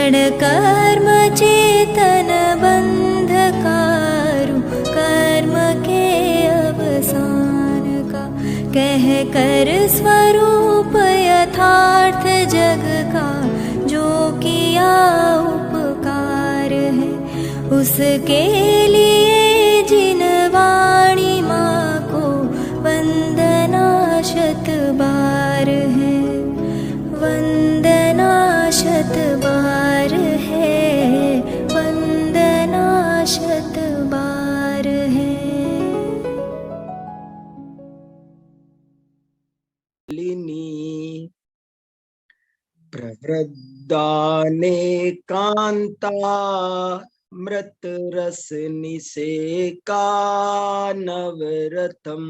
क्षण कर्म चेतन बंधकारु, कर्म के अवसान का कह कर स्वरूप यथार्थ जग का, जो किया उपकार है उसके लिए जिन वाणी माँ को वंदना शत बार है, वंदना शत बार है, वंदना शत बार है। प्रवृद्धाने कांता मृत रस निसेका नवरतम,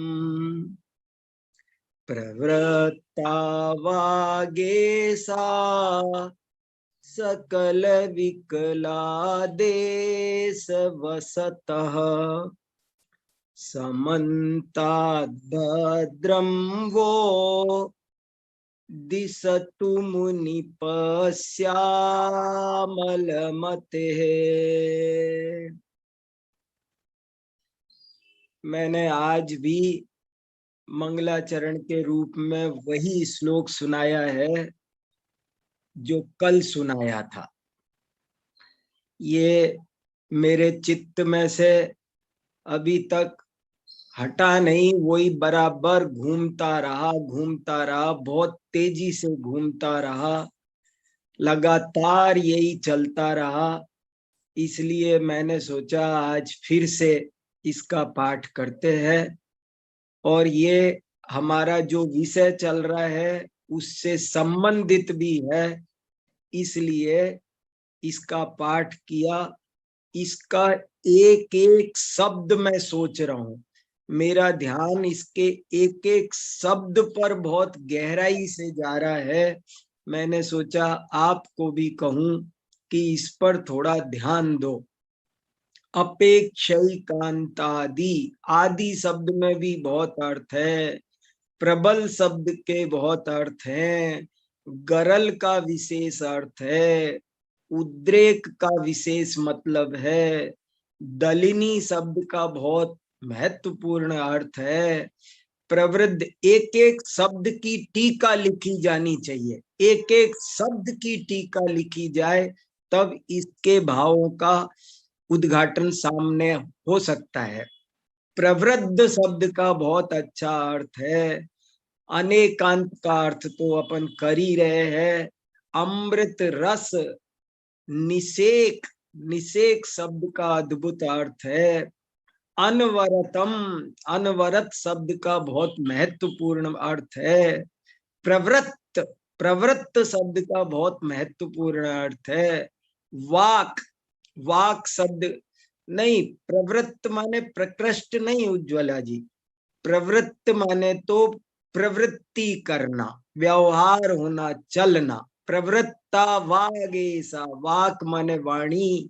प्रवृत्ता वागेसा सकल विकला देश वसतः, समन्ताद् भद्रं वो दिशतु मुनिपस्यामलमतेः। मैंने आज भी मंगलाचरण के रूप में वही श्लोक सुनाया है जो कल सुनाया था। ये मेरे चित्त में से अभी तक हटा नहीं, वही बराबर घूमता रहा, बहुत तेजी से घूमता रहा, लगातार यही चलता रहा। इसलिए मैंने सोचा आज फिर से इसका पाठ करते हैं, और ये हमारा जो विषय चल रहा है उससे संबंधित भी है, इसलिए इसका पाठ किया। इसका एक एक शब्द मैं सोच रहा हूं, मेरा ध्यान इसके एक एक शब्द पर बहुत गहराई से जा रहा है। मैंने सोचा आपको भी कहूं कि इस पर थोड़ा ध्यान दो। अपेक्षैकांतादि, आदि शब्द में भी बहुत अर्थ है, प्रबल शब्द के बहुत अर्थ हैं, गरल का विशेष अर्थ है, उद्रेक का विशेष मतलब है, दलिनी शब्द का बहुत महत्वपूर्ण अर्थ है। प्रवृद्ध, एक एक शब्द की टीका लिखी जानी चाहिए, एक एक शब्द की टीका लिखी जाए तब इसके भावों का उद्घाटन सामने हो सकता है। प्रवृद्ध शब्द का बहुत अच्छा अर्थ है। अनेकांत का अर्थ तो अपन कर ही रहे हैं। अमृत रस, निषेक, निषेक शब्द का अद्भुत अर्थ है। अनवरतम, अनवरत शब्द का बहुत महत्वपूर्ण अर्थ है। प्रवृत्त, प्रवृत्त शब्द का बहुत महत्वपूर्ण अर्थ है। वाक, वाक शब्द नहीं, प्रवृत्त माने प्रकृष्ट नहीं उज्ज्वला जी, प्रवृत्त माने तो प्रवृत्ति करना, व्यवहार होना, चलना। प्रवृत्ता वागेसा, वाक माने वाणी,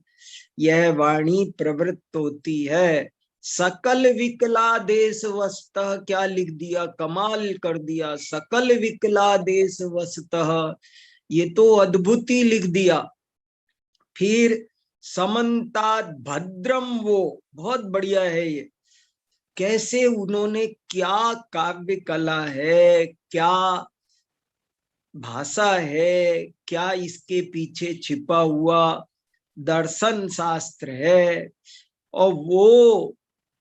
यह वाणी प्रवृत्त होती है। सकल विकलादेश वस्तः, क्या लिख दिया, कमाल कर दिया, सकल विकलादेश वस्तः, ये तो अद्भुत ही लिख दिया। फिर समन्तात् भद्रम, वो बहुत बढ़िया है। ये कैसे उन्होंने, क्या काव्य कला है, क्या भाषा है, क्या इसके पीछे छिपा हुआ दर्शन शास्त्र है। और वो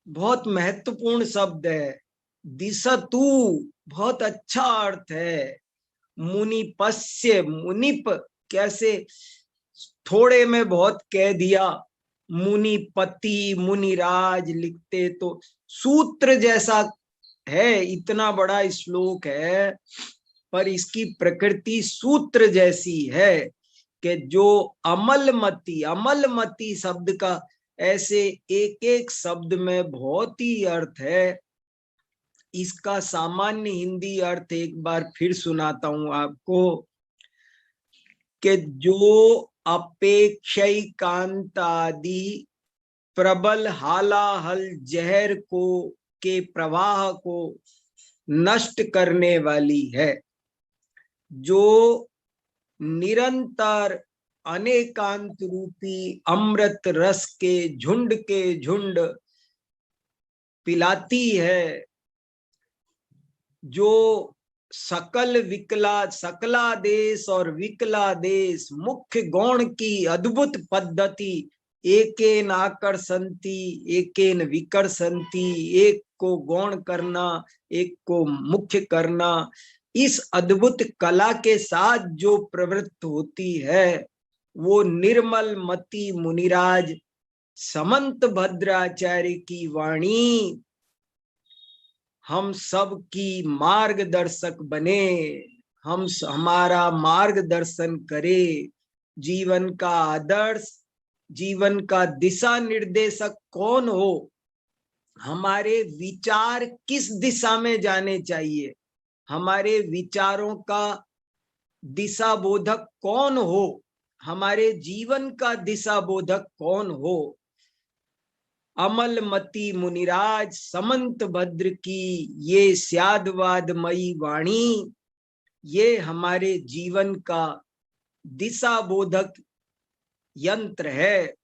बहुत महत्वपूर्ण शब्द है। दिशतु, बहुत अच्छा अर्थ है। मुनिपस्य, मुनिप, कैसे थोड़े में बहुत कह दिया, मुनिपति, मुनिराज लिखते तो सूत्र जैसा है। इतना बड़ा श्लोक है पर इसकी प्रकृति सूत्र जैसी है कि जो अमलमति, अमलमति शब्द का ऐसे एक एक शब्द में बहुत ही अर्थ है। इसका सामान्य हिंदी अर्थ एक बार फिर सुनाता हूं आपको कि जो अपेक्षैकांतादि प्रबल हालाहल जहर को के प्रवाह को नष्ट करने वाली है, जो निरंतर अनेकांत रूपी अमृत रस के झुंड पिलाती है, जो सकलादेश और विकलादेश मुख्य गौण की अद्भुत पद्धति, एकेन आकर्षंती एकेन विकर्षंती, एक को गौण करना एक को मुख्य करना, इस अद्भुत कला के साथ जो प्रवृत्त होती है, वो निर्मल मति मुनिराज समंत भद्राचार्य की वाणी हम सब की मार्गदर्शक बने, हमारा मार्गदर्शन करे, जीवन का आदर्श, जीवन का दिशा निर्देशक कौन हो, हमारे विचार किस दिशा में जाने चाहिए, हमारे विचारों का दिशा बोधक कौन हो, हमारे जीवन का दिशा बोधक कौन हो, अमलमती मुनिराज समंत भद्र की ये स्यादवादमयी वाणी, ये हमारे जीवन का दिशा बोधक यंत्र है।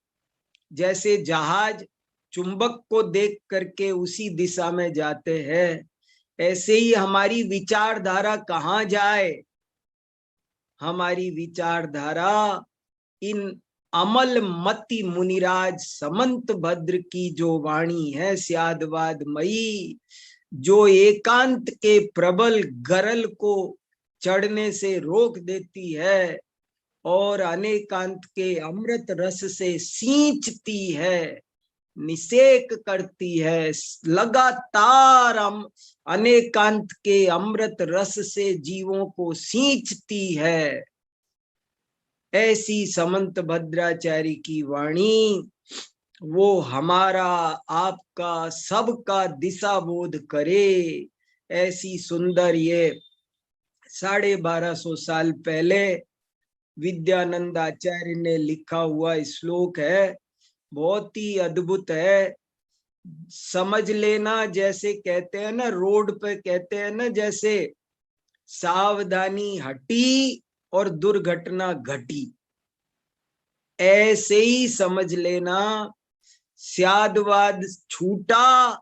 जैसे जहाज चुंबक को देख करके उसी दिशा में जाते हैं, ऐसे ही हमारी विचारधारा कहाँ जाए, हमारी विचारधारा इन अमल मति मुनिराज समंत भद्र की जो वाणी है स्यादवादमयी, जो एकांत के प्रबल गरल को चढ़ने से रोक देती है और अनेकांत के अमृत रस से सींचती है, निषेक करती है, लगातार अनेकांत के अमृत रस से जीवों को सींचती है। ऐसी समंत भद्राचार्य की वाणी वो हमारा आपका सबका दिशा बोध करे। ऐसी सुंदर ये 1250 साल पहले विद्यानंद आचार्य ने लिखा हुआ श्लोक है, बहुत ही अद्भुत है। समझ लेना, जैसे कहते हैं ना, रोड पे कहते हैं ना, जैसे सावधानी हटी और दुर्घटना घटी, ऐसे ही समझ लेना, स्यादवाद छूटा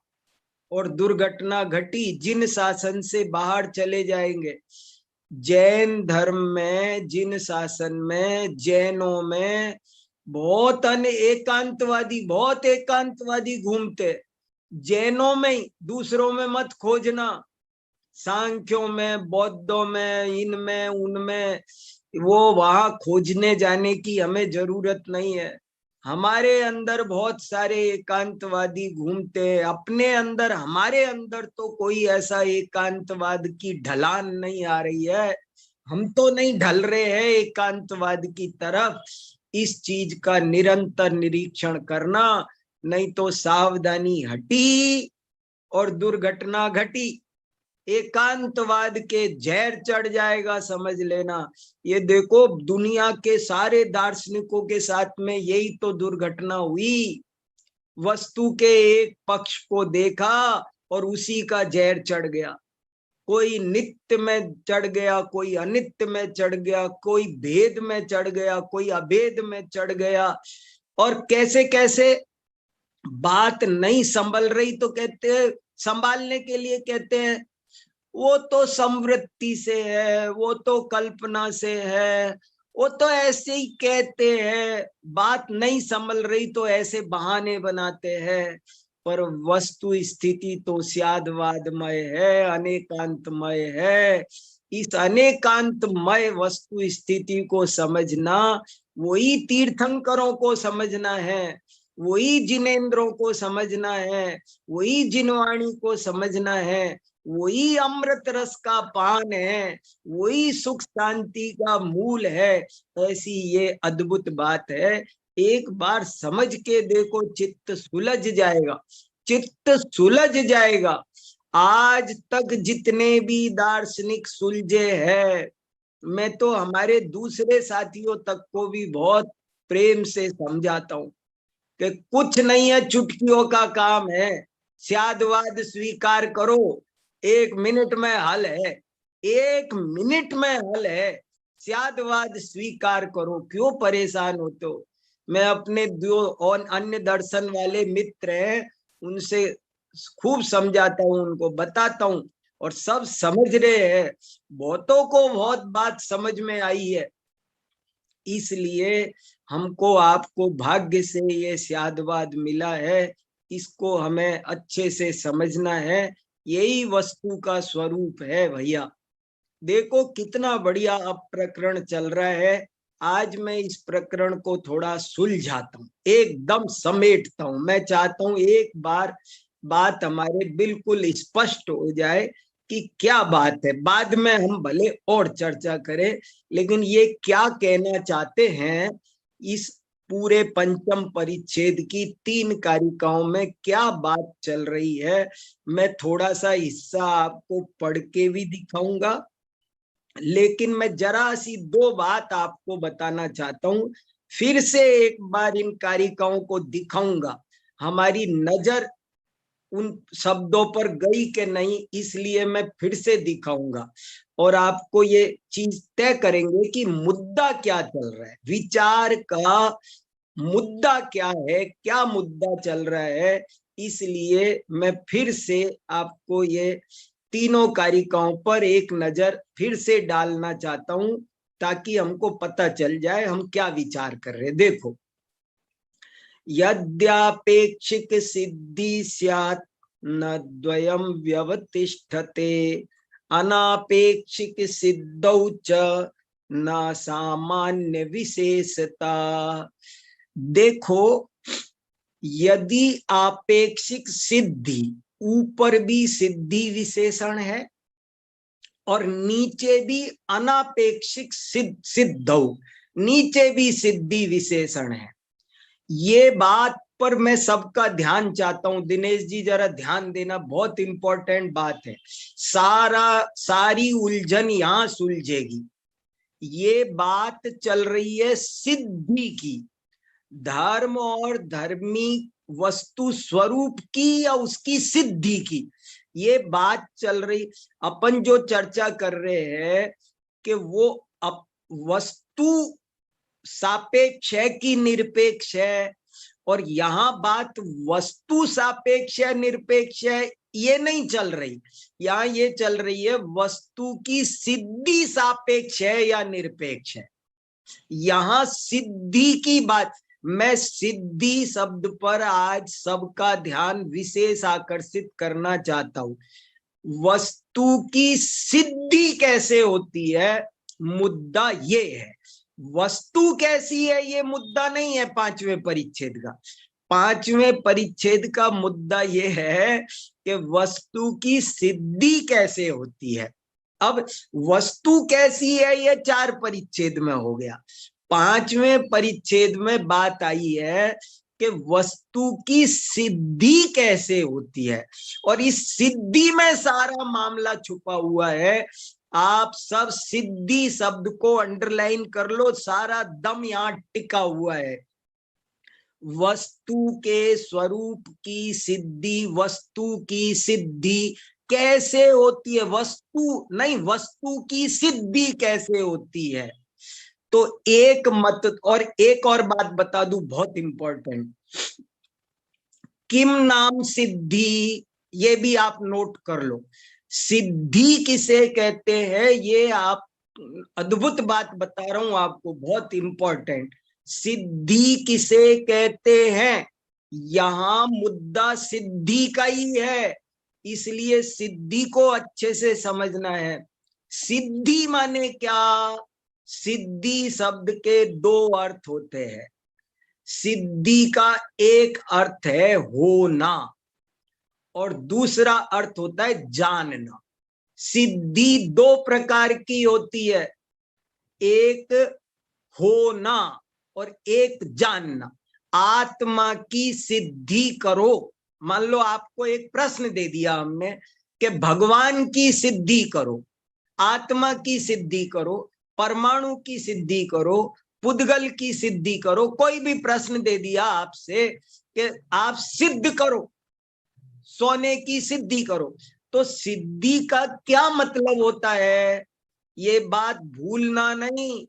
और दुर्घटना घटी। जिन शासन से बाहर चले जाएंगे, जैन धर्म में, जिन शासन में, जैनों में बहुत बहुत एकांतवादी घूमते, जैनों में ही, दूसरों में मत खोजना, सांख्यों में, बौद्धों में, इनमें उनमें, वो वहां खोजने जाने की हमें जरूरत नहीं है। हमारे अंदर बहुत सारे एकांतवादी घूमते हैं, अपने अंदर, हमारे अंदर तो कोई ऐसा एकांतवाद की ढलान नहीं आ रही है, हम तो नहीं ढल रहे हैं एकांतवाद की तरफ। इस चीज का निरंतर निरीक्षण करना, नहीं तो सावधानी हटी और दुर्घटना घटी, एकांतवाद के जहर चढ़ जाएगा, समझ लेना। ये देखो, दुनिया के सारे दार्शनिकों के साथ में यही तो दुर्घटना हुई। वस्तु के एक पक्ष को देखा और उसी का जहर चढ़ गया, कोई नित्य में चढ़ गया, कोई अनित्य में चढ़ गया, कोई भेद में चढ़ गया, कोई अभेद में चढ़ गया, और कैसे कैसे बात नहीं संभल रही तो कहते हैं, संभालने के लिए कहते हैं वो तो संवृत्ति से है, वो तो कल्पना से है, वो तो ऐसे ही कहते हैं, बात नहीं संभल रही तो ऐसे बहाने बनाते हैं। पर वस्तु स्थिति तो स्यादवादमय है, अनेकांतमय है। इस अनेकांतमय वस्तु स्थिति को समझना, वही तीर्थंकरों को समझना है, वही जिनेंद्रों को समझना है, वही जिनवाणी को समझना है, वही अमृत रस का पान है, वही सुख शांति का मूल है। ऐसी ये अद्भुत बात है, एक बार समझ के देखो, चित्त सुलझ जाएगा, चित्त सुलझ जाएगा। आज तक जितने भी दार्शनिक सुलझे हैं, मैं तो हमारे दूसरे साथियों तक को भी बहुत प्रेम से समझाता हूँ कि कुछ नहीं है, चुटकियों का काम है, स्यादवाद स्वीकार करो, 1 मिनट में हल है, 1 मिनट में हल है। स्यादवाद स्वीकार करो, क्यों परेशान होते हो। मैं अपने दो और अन्य दर्शन वाले मित्र हैं, उनसे खूब समझाता हूँ, उनको बताता हूँ और सब समझ रहे हैं। बहुतों को बहुत बात समझ में आई है। इसलिए हमको आपको भाग्य से ये स्यादवाद मिला है, इसको हमें अच्छे से समझना है। यही वस्तु का स्वरूप है भैया। देखो कितना बढ़िया अब प्रकरण चल रहा है। आज मैं इस प्रकरण को थोड़ा सुलझाता हूँ, एकदम समेटता हूँ। मैं चाहता हूँ एक बार बात हमारे बिल्कुल स्पष्ट हो जाए कि क्या बात है। बाद में हम भले और चर्चा करें, लेकिन ये क्या कहना चाहते हैं, इस पूरे पंचम परिच्छेद की 3 कारिकाओं में क्या बात चल रही है, मैं थोड़ा सा हिस्सा आपको पढ़ के भी दिखाऊंगा। लेकिन मैं जरा सी 2 बात आपको बताना चाहता हूं। फिर से एक बार इन कारिकाओं को दिखाऊंगा। हमारी नजर उन शब्दों पर गई कि नहीं, इसलिए मैं फिर से दिखाऊंगा और आपको ये चीज तय करेंगे कि मुद्दा क्या चल रहा है, विचार का मुद्दा क्या है, क्या मुद्दा चल रहा है। इसलिए मैं फिर से आपको ये तीनों कारिकाओं पर एक नजर फिर से डालना चाहता हूं, ताकि हमको पता चल जाए हम क्या विचार कर रहे हैं। देखो, यद्यापेक्षिक सिद्धि स्यात् न द्वयम व्यवतिष्ठते, अनापेक्षिक सिद्धौ च न सामान्य विशेषता। देखो, यदि आपेक्षिक सिद्धि, ऊपर भी सिद्धि विशेषण है और नीचे भी अनापेक्षिक सिद्धौ, नीचे भी सिद्धि विशेषण है। ये बात पर मैं सबका ध्यान चाहता हूं। दिनेश जी जरा ध्यान देना, बहुत इंपॉर्टेंट बात है। सारी उलझन यहां सुलझेगी। ये बात चल रही है सिद्धि की, धर्म और धर्मी वस्तु स्वरूप की या उसकी सिद्धि की। ये बात चल रही, अपन जो चर्चा कर रहे हैं कि वो वस्तु सापेक्ष है कि निरपेक्ष है, और यहां बात वस्तु सापेक्ष है निरपेक्ष है ये नहीं चल रही। यहां ये चल रही है वस्तु की सिद्धि सापेक्ष है या निरपेक्ष है। यहां सिद्धि की बात, मैं सिद्धि शब्द पर आज सबका ध्यान विशेष आकर्षित करना चाहता हूं। वस्तु की सिद्धि कैसे होती है, मुद्दा ये है। वस्तु कैसी है ये मुद्दा नहीं है 5वें परिच्छेद का। 5वें परिच्छेद का मुद्दा ये है कि वस्तु की सिद्धि कैसे होती है। अब वस्तु कैसी है ये 4 परिच्छेद में हो गया। 5वें परिच्छेद में बात आई है कि वस्तु की सिद्धि कैसे होती है, और इस सिद्धि में सारा मामला छुपा हुआ है। आप सब सिद्धि शब्द को अंडरलाइन कर लो, सारा दम यहां टिका हुआ है। वस्तु के स्वरूप की सिद्धि, वस्तु की सिद्धि कैसे होती है, वस्तु नहीं, वस्तु की सिद्धि कैसे होती है। तो एक मत, और एक और बात बता दूं बहुत इंपॉर्टेंट, किम नाम सिद्धि, ये भी आप नोट कर लो। सिद्धि किसे कहते हैं, ये आप, अद्भुत बात बता रहा हूं आपको, बहुत इंपॉर्टेंट। सिद्धि किसे कहते हैं, यहां मुद्दा सिद्धि का ही है, इसलिए सिद्धि को अच्छे से समझना है। सिद्धि माने क्या, सिद्धि शब्द के 2 अर्थ होते हैं। सिद्धि का एक अर्थ है होना और दूसरा अर्थ होता है जानना। सिद्धि 2 प्रकार की होती है, एक होना और एक जानना। आत्मा की सिद्धि करो, मान लो आपको एक प्रश्न दे दिया हमने कि भगवान की सिद्धि करो, आत्मा की सिद्धि करो, परमाणु की सिद्धि करो, पुद्गल की सिद्धि करो, कोई भी प्रश्न दे दिया आपसे कि आप सिद्ध करो, सोने की सिद्धि करो, तो सिद्धि का क्या मतलब होता है, ये बात भूलना नहीं।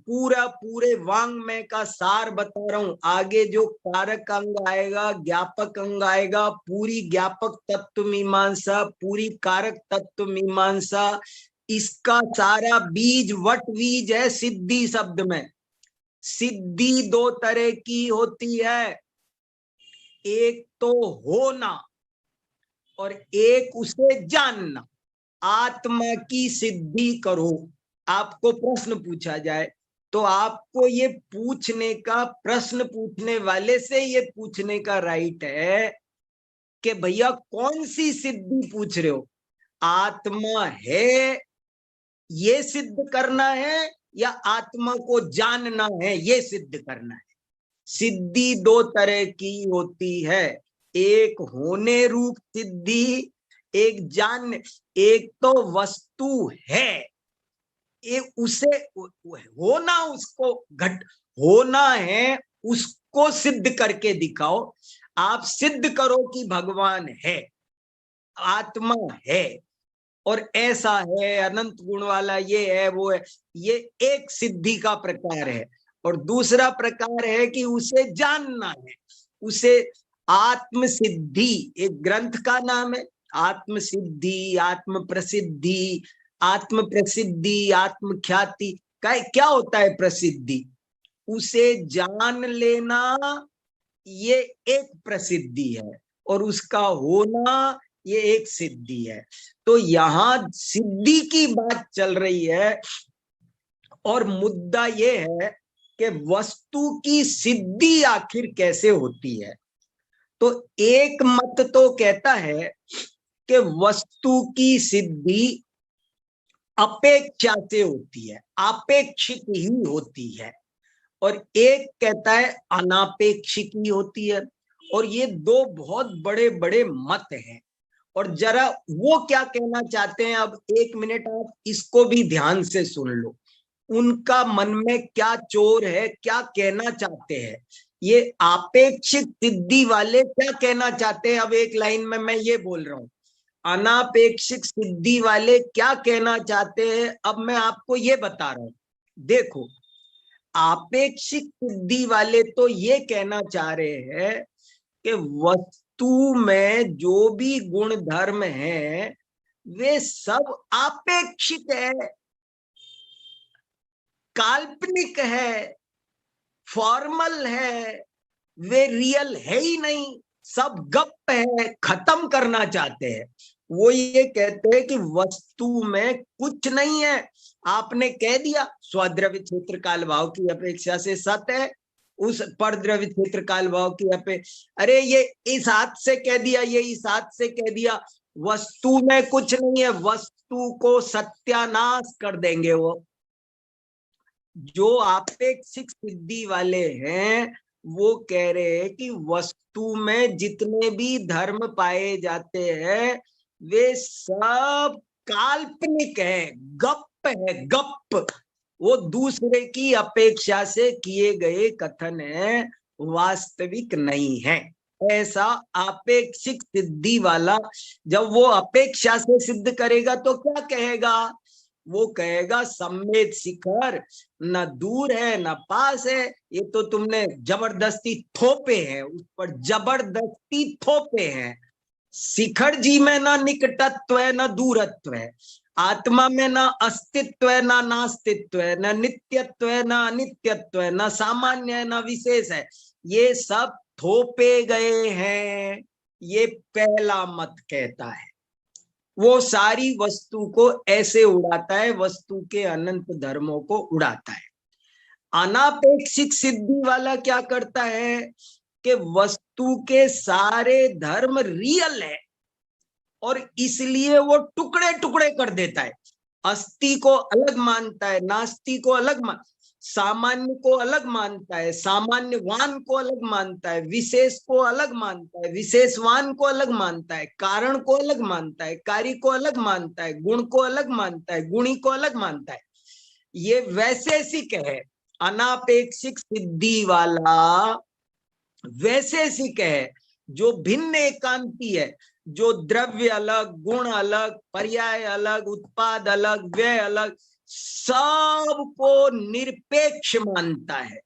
पूरे वाङ्मय का सार बता रहा हूं। आगे जो कारक अंग आएगा, ज्ञापक अंग आएगा, पूरी ज्ञापक तत्व मीमांसा, पूरी कारक तत्व मीमांसा, इसका सारा बीज वट बीज है सिद्धि शब्द में। सिद्धि दो तरह की होती है, एक तो होना और एक उसे जानना। आत्मा की सिद्धि करो। आपको प्रश्न पूछा जाए तो आपको ये पूछने का, प्रश्न पूछने वाले से ये पूछने का राइट है कि भैया कौन सी सिद्धि पूछ रहे हो? आत्मा है ये सिद्ध करना है या आत्मा को जानना है ये सिद्ध करना है? सिद्धि दो तरह की होती है, एक होने रूप सिद्धि, एक जानने। एक तो वस्तु है, एक उसे होना, उसको घट होना है, उसको सिद्ध करके दिखाओ। आप सिद्ध करो कि भगवान है, आत्मा है और ऐसा है, अनंत गुण वाला, ये है वो है। ये एक सिद्धि का प्रकार है। और दूसरा प्रकार है कि उसे जानना है, उसे आत्म सिद्धि, एक ग्रंथ का नाम है आत्म सिद्धि, आत्म प्रसिद्धि। आत्म प्रसिद्धि, आत्म ख्याति का क्या होता है? प्रसिद्धि, उसे जान लेना, ये एक प्रसिद्धि है, और उसका होना ये एक सिद्धि है। तो यहां सिद्धि की बात चल रही है और मुद्दा ये है कि वस्तु की सिद्धि आखिर कैसे होती है। तो एक मत तो कहता है कि वस्तु की सिद्धि अपेक्षा से होती है, अपेक्षित ही होती है, और एक कहता है अनापेक्षिक ही होती है। और ये दो बहुत बड़े बड़े मत हैं। और जरा वो क्या कहना चाहते हैं, अब एक मिनट आप इसको भी ध्यान से सुन लो, उनका मन में क्या चोर है, क्या कहना चाहते हैं। ये आपेक्षिक सिद्धि वाले क्या कहना चाहते हैं, अब एक लाइन में मैं ये बोल रहा हूं। अनापेक्षिक सिद्धि वाले क्या कहना चाहते हैं, अब मैं आपको ये बता रहा हूं। देखो, आपेक्षिक सिद्धि वाले तो ये कहना चाह रहे हैं कि वस्तु में जो भी गुण धर्म है वे सब आपेक्षिक है, काल्पनिक है, फॉर्मल है, वे रियल है ही नहीं, सब गप है, खत्म करना चाहते हैं। वो ये कहते हैं कि वस्तु में कुछ नहीं है। आपने कह दिया स्वद्रव्य क्षेत्र काल भाव की अपेक्षा से सत है, उस परद्रव्य क्षेत्र काल भाव की अपेक्षा, अरे ये इस हाथ से कह दिया, ये इस हाथ से कह दिया, वस्तु में कुछ नहीं है। वस्तु को सत्यानाश कर देंगे वो। जो आपेक्षिक सिद्धि वाले हैं वो कह रहे हैं कि वस्तु में जितने भी धर्म पाए जाते हैं वे सब काल्पनिक है, गप है, गप। वो दूसरे की अपेक्षा से किए गए कथन है, वास्तविक नहीं है। ऐसा आपेक्षिक सिद्धि वाला जब वो अपेक्षा से सिद्ध करेगा तो क्या कहेगा? वो कहेगा सम्मेद शिखर न दूर है न पास है, ये तो तुमने जबरदस्ती थोपे हैं, उस पर जबरदस्ती थोपे हैं। शिखर जी में ना निकटत्व है न दूरत्व है, आत्मा में ना अस्तित्व है ना नास्तित्व है, न नित्यत्व है ना अनित्यत्व है, न सामान्य है ना विशेष है, ये सब थोपे गए हैं। ये पहला मत कहता है। वो सारी वस्तु को ऐसे उड़ाता है, वस्तु के अनंत धर्मों को उड़ाता है। अनापेक्षिक सिद्धि वाला क्या करता है कि वस्तु के सारे धर्म रियल है और इसलिए वो टुकड़े टुकड़े कर देता है। अस्थि को अलग मानता है, नास्ति को अलग सामान्य को अलग मानता है, सामान्यवान को अलग मानता है, विशेष को अलग मानता है, विशेषवान को अलग मानता है, कारण को अलग मानता है, कार्य को अलग मानता है, गुण को अलग मानता है, गुणी को अलग मानता है। ये वैशेषिक है। अनापेक्षिक सिद्धि वाला वैशेषिक है, जो भिन्न एकांती है। जो द्रव्य अलग, गुण अलग, पर्याय अलग, उत्पाद अलग, व्यय अलग, सबको निरपेक्ष मानता है।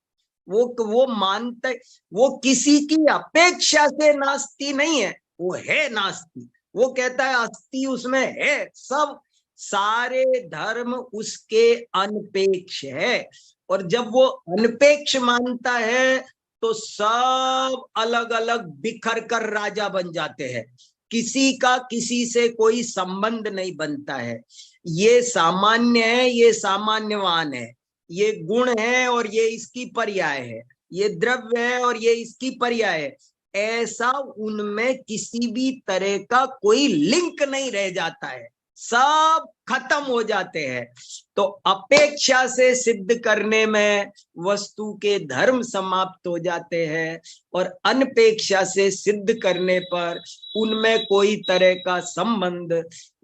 वो मानता है, वो किसी की अपेक्षा से नास्ति नहीं है, वो है नास्ति। वो कहता है अस्ति उसमें है, सब सारे धर्म उसके अनपेक्ष है। और जब वो अनपेक्ष मानता है तो सब अलग अलग बिखर कर राजा बन जाते हैं, किसी का किसी से कोई संबंध नहीं बनता है। ये सामान्य है, ये सामान्यवान है, ये गुण है और ये इसकी पर्याय है, ये द्रव्य है और ये इसकी पर्याय है। ऐसा उनमें किसी भी तरह का कोई लिंक नहीं रह जाता है, सब खत्म हो जाते हैं। तो अपेक्षा से सिद्ध करने में वस्तु के धर्म समाप्त हो जाते हैं, और अनपेक्षा से सिद्ध करने पर उनमें कोई तरह का संबंध,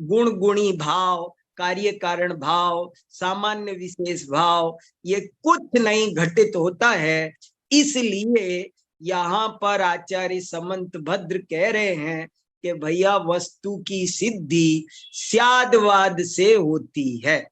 गुण गुणी भाव, कार्य कारण भाव, सामान्य विशेष भाव, ये कुछ नहीं घटित होता है। इसलिए यहाँ पर आचार्य समंत भद्र कह रहे हैं कि भैया वस्तु की सिद्धि स्यादवाद से होती है,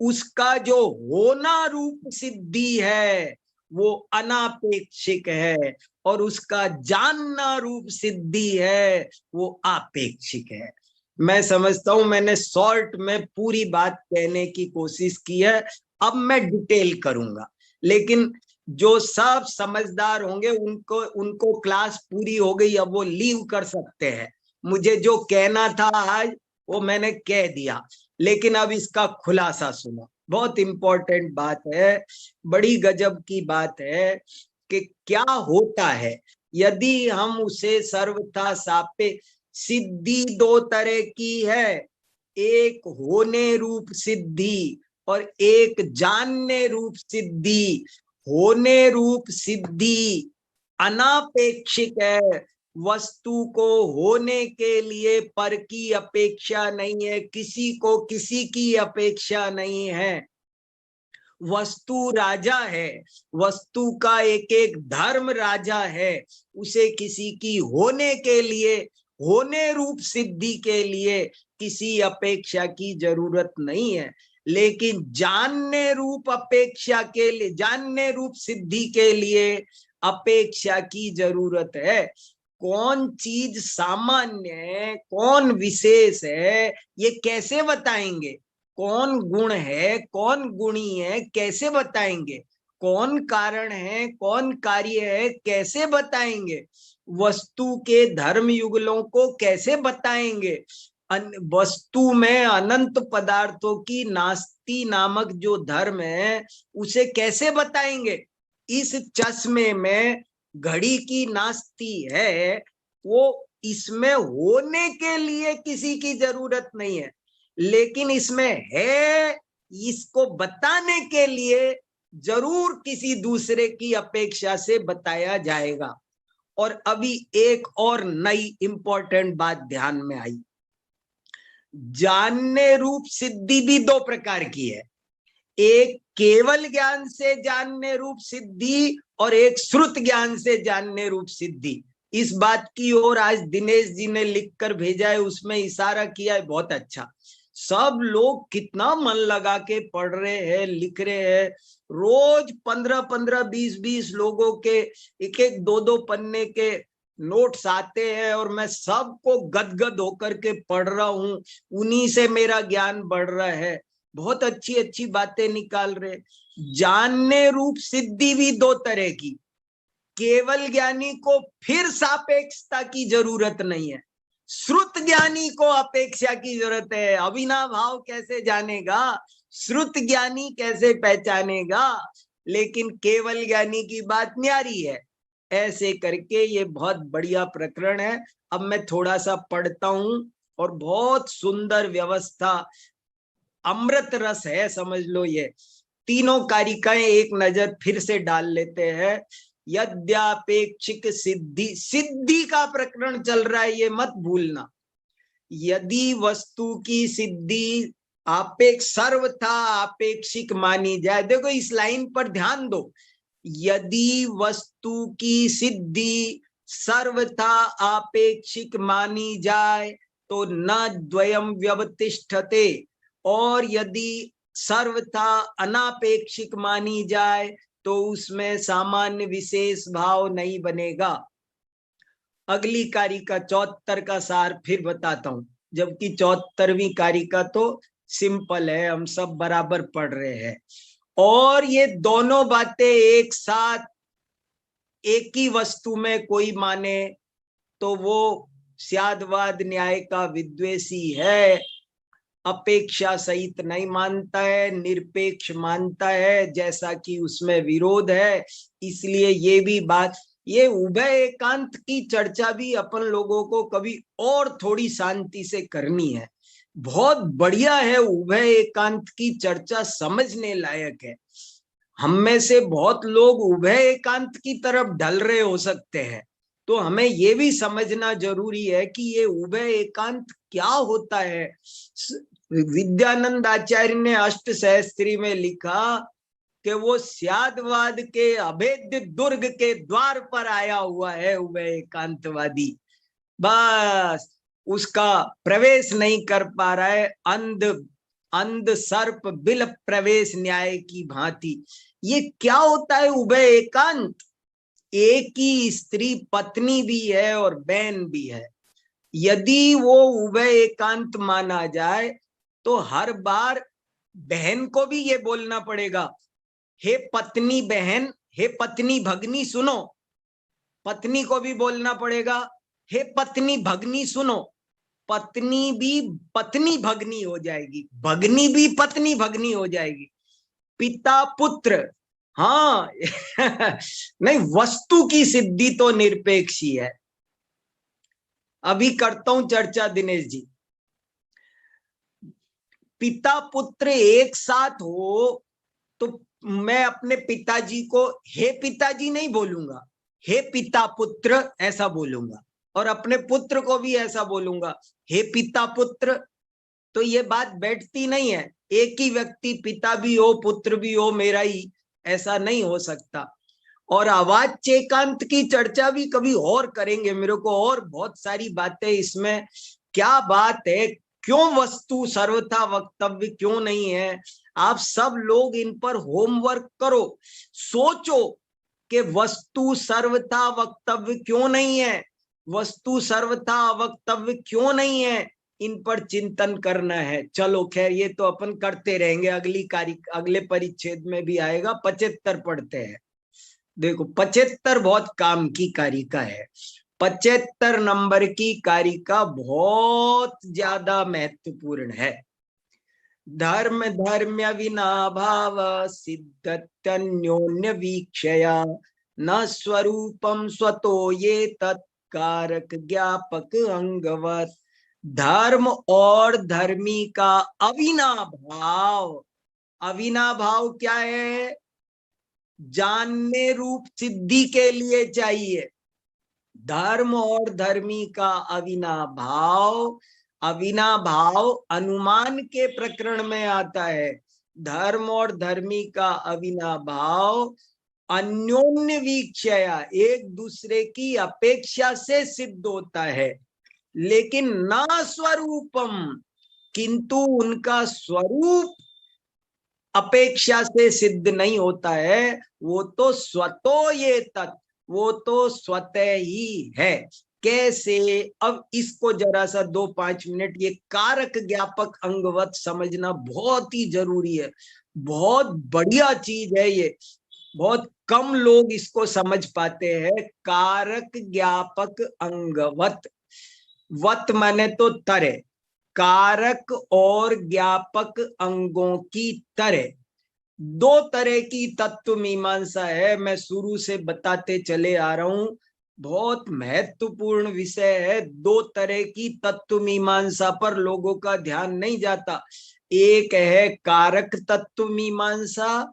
उसका जो होना रूप सिद्धि है वो अनापेक्षिक है, और उसका जानना रूप सिद्धि है वो आपेक्षिक है। मैं समझता हूं मैंने शॉर्ट में पूरी बात कहने की कोशिश की है, अब मैं डिटेल करूंगा, लेकिन जो सब समझदार होंगे उनको क्लास पूरी हो गई, अब वो लीव कर सकते हैं। मुझे जो कहना था आज वो मैंने कह दिया, लेकिन अब इसका खुलासा सुनो, बहुत इंपॉर्टेंट बात है, बड़ी गजब की बात है कि क्या होता है यदि हम उसे सर्वथा सापेक्ष, सिद्धि दो तरह की है, एक होने रूप सिद्धि और एक जानने रूप सिद्धि। होने रूप सिद्धि अनापेक्षिक है, वस्तु को होने के लिए पर की अपेक्षा नहीं है, किसी को किसी की अपेक्षा नहीं है। वस्तु राजा है, वस्तु का एक एक धर्म राजा है, उसे किसी की होने के लिए, होने रूप सिद्धि के लिए किसी अपेक्षा की जरूरत नहीं है। लेकिन जानने रूप अपेक्षा के लिए, जानने रूप सिद्धि के लिए अपेक्षा की जरूरत है। कौन चीज सामान्य है, कौन विशेष है, ये कैसे बताएंगे? कौन गुण है, कौन गुणी है, कैसे बताएंगे? कौन कारण है, कौन कार्य है, कैसे बताएंगे? वस्तु के धर्म युगलों को कैसे बताएंगे? वस्तु में अनंत पदार्थों की नास्ति नामक जो धर्म है उसे कैसे बताएंगे? इस चश्मे में घड़ी की नास्ति है, वो इसमें होने के लिए किसी की जरूरत नहीं है, लेकिन इसमें है, इसको बताने के लिए जरूर किसी दूसरे की अपेक्षा से बताया जाएगा। और अभी एक और नई इंपॉर्टेंट बात ध्यान में आई, जानने रूप सिद्धि भी दो प्रकार की है, एक केवल ज्ञान से जानने रूप सिद्धि और एक श्रुत ज्ञान से जानने रूप सिद्धि। इस बात की ओर आज दिनेश जी ने लिखकर भेजा है, उसमें इशारा किया है, बहुत अच्छा। सब लोग कितना मन लगा के पढ़ रहे हैं, लिख रहे हैं, रोज 15-15, 20-20 लोगों के एक एक 2-2 पन्ने के नोट्स आते हैं, और मैं सबको गदगद होकर के पढ़ रहा हूं, उन्हीं से मेरा ज्ञान बढ़ रहा है, बहुत अच्छी अच्छी बातें निकाल रहे। जानने रूप सिद्धि भी दो तरह की, केवल ज्ञानी को फिर सापेक्षता की जरूरत नहीं है, श्रुत ज्ञानी को अपेक्षा की जरूरत है। अविना भाव कैसे जानेगा, श्रुत ज्ञानी कैसे पहचानेगा, लेकिन केवल ज्ञानी की बात न्यारी है। ऐसे करके ये बहुत बढ़िया प्रकरण है। अब मैं थोड़ा सा पढ़ता हूं, और बहुत सुंदर व्यवस्था, अमृत रस है, समझ लो। ये तीनों कारिकाएं एक नजर फिर से डाल लेते हैं। यद्यापेक्षिक सिद्धि, सिद्धि का प्रकरण चल रहा है, ये मत भूलना। यदि वस्तु की सिद्धि सर्वथा आपेक्षिक मानी जाए, देखो इस लाइन पर ध्यान दो, यदि वस्तु की सिद्धि सर्वथा आपेक्षिक मानी जाए तो न द्वयम व्यवतिष्ठते, और यदि सर्वथा अनापेक्षिक मानी जाए तो उसमें सामान्य विशेष भाव नहीं बनेगा। अगली कारिका 74 का सार फिर बताता हूं, जबकि 74वीं कारिका तो सिंपल है, हम सब बराबर पढ़ रहे हैं। और ये दोनों बातें एक साथ एक ही वस्तु में कोई माने तो वो स्यादवाद न्याय का विद्वेषी है। अपेक्षा सहित नहीं मानता है, निरपेक्ष मानता है, जैसा कि उसमें विरोध है। इसलिए ये भी बात, ये उभय एकांत की चर्चा भी अपन लोगों को कभी और थोड़ी शांति से करनी है। बहुत बढ़िया है, उभय एकांत की चर्चा समझने लायक है। हम में से बहुत लोग उभय एकांत की तरफ ढल रहे हो सकते हैं, तो हमें ये भी समझना जरूरी है कि ये उभय एकांत क्या होता है। विद्यानंद आचार्य ने अष्ट सहस्त्री में लिखा कि वो स्यादवाद के अभेद्य दुर्ग के द्वार पर आया हुआ है उभय एकांतवादी, बस उसका प्रवेश नहीं कर पा रहा है। अंध सर्प बिल प्रवेश न्याय की भांति। ये क्या होता है उभय एकांत? एक ही स्त्री पत्नी भी है और बहन भी है। यदि वो उभय एकांत माना जाए तो हर बार बहन को भी ये बोलना पड़ेगा, हे पत्नी बहन, हे पत्नी भगनी सुनो। पत्नी को भी बोलना पड़ेगा, हे पत्नी भगनी सुनो। पत्नी भी पत्नी भगनी हो जाएगी, भगनी भी पत्नी भगनी हो जाएगी। पिता पुत्र, हाँ नहीं, वस्तु की सिद्धि तो निरपेक्ष ही है। अभी करता हूं चर्चा दिनेश जी। पिता पुत्र एक साथ हो तो मैं अपने पिताजी को हे पिताजी नहीं बोलूंगा, हे पिता पुत्र ऐसा बोलूंगा, और अपने पुत्र को भी ऐसा बोलूंगा, हे पिता पुत्र। तो ये बात बैठती नहीं है। एक ही व्यक्ति पिता भी हो पुत्र भी हो मेरा ही, ऐसा नहीं हो सकता। और आवाज चेकांत की चर्चा भी कभी और करेंगे। मेरे को और बहुत सारी बातें इसमें, क्या बात है, क्यों वस्तु सर्वथा वक्तव्य क्यों नहीं है? आप सब लोग इन पर होमवर्क करो, सोचो कि वस्तु सर्वथा वक्तव्य क्यों नहीं है, वस्तु सर्वथा वक्तव्य क्यों नहीं है, इन पर चिंतन करना है। चलो खैर, ये तो अपन करते रहेंगे, अगले परिच्छेद में भी आएगा। 75 पढ़ते हैं। देखो 75 बहुत काम की कारिका है। 75 नंबर की कारिका बहुत ज्यादा महत्वपूर्ण है। धर्म धर्म्य विनाभाव सिद्धत्यन्योन्य वीक्षया न स्वरूपम स्वतो ये तत्कारक ज्ञापक अंगवत। धर्म और धर्मी का अविनाभाव। अविनाभाव क्या है? जानने रूप सिद्धि के लिए चाहिए। धर्म और धर्मी का अविनाभाव, अविनाभाव अनुमान के प्रकरण में आता है। धर्म और धर्मी का अविनाभाव अन्योन्य वीक्षया, एक दूसरे की अपेक्षा से सिद्ध होता है, लेकिन ना स्वरूपम, किंतु उनका स्वरूप अपेक्षा से सिद्ध नहीं होता है। वो तो स्वतो ये तत्, वो तो स्वतः ही है। कैसे? अब इसको जरा सा 2-5 मिनट ये कारक ज्ञापक अंगवत समझना बहुत ही जरूरी है। बहुत बढ़िया चीज है ये, बहुत कम लोग इसको समझ पाते हैं। कारक ज्ञापक अंगवत, वत माने तो तरह, कारक और ज्ञापक अंगों की तरह। दो तरह की तत्व मीमांसा है, मैं शुरू से बताते चले आ रहा हूं। बहुत महत्वपूर्ण विषय है। दो तरह की तत्व मीमांसा पर लोगों का ध्यान नहीं जाता। एक है कारक तत्व मीमांसा,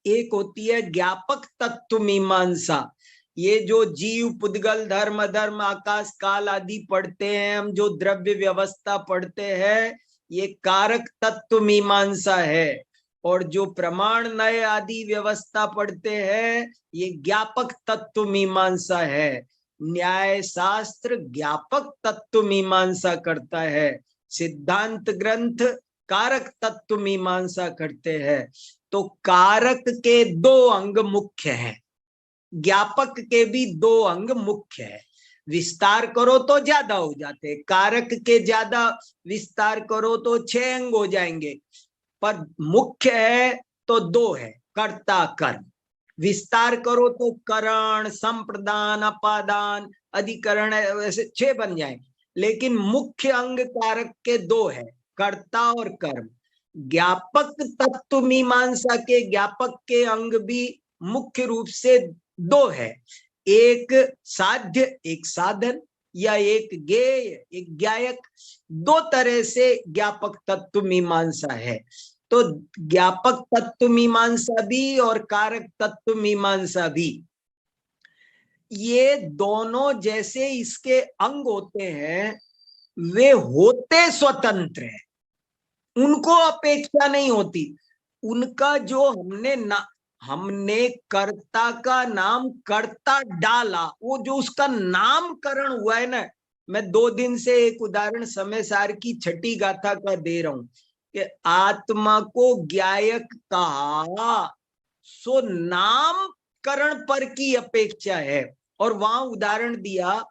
एक होती है ज्ञापक तत्व मीमांसा। ये जो जीव पुद्गल धर्म अधर्म आकाश काल आदि पढ़ते हैं हम, जो द्रव्य व्यवस्था पढ़ते हैं, ये कारक तत्व मीमांसा है। और जो प्रमाण नय आदि व्यवस्था पढ़ते हैं, ये ज्ञापक तत्व मीमांसा है। न्याय शास्त्र ज्ञापक तत्व मीमांसा करता है, सिद्धांत ग्रंथ कारक तत्व मीमांसा करते हैं। तो कारक के 2 अंग मुख्य हैं, ज्ञापक के भी 2 अंग मुख्य है। विस्तार करो तो ज्यादा हो जाते, कारक के ज्यादा विस्तार करो तो 6 अंग हो जाएंगे, पर मुख्य है तो 2 है, कर्ता कर्म। विस्तार करो तो करण, संप्रदान, अपादान, अधिकरण, वैसे 6 बन जाए, लेकिन मुख्य अंग कारक के 2 है, कर्ता और कर्म। ज्ञापक तत्व मीमांसा के ज्ञापक के अंग भी मुख्य रूप से 2 है, एक साध्य एक साधन, या एक ज्ञेय एक ज्ञायक। 2 तरह से ज्ञापक तत्व मीमांसा है। तो ज्ञापक तत्व मीमांसा भी और कारक तत्व मीमांसा भी, ये दोनों जैसे इसके अंग होते हैं, वे होते स्वतंत्र हैं, उनको अपेक्षा नहीं होती। उनका जो हमने कर्ता का नाम कर्ता डाला, वो जो उसका नामकरण हुआ है ना, मैं 2 दिन से एक उदाहरण समय सार की छठी गाथा का दे रहा हूं कि आत्मा को ज्ञायक कहा, सो नामकरण पर की अपेक्षा है। और वहां उदाहरण दिया,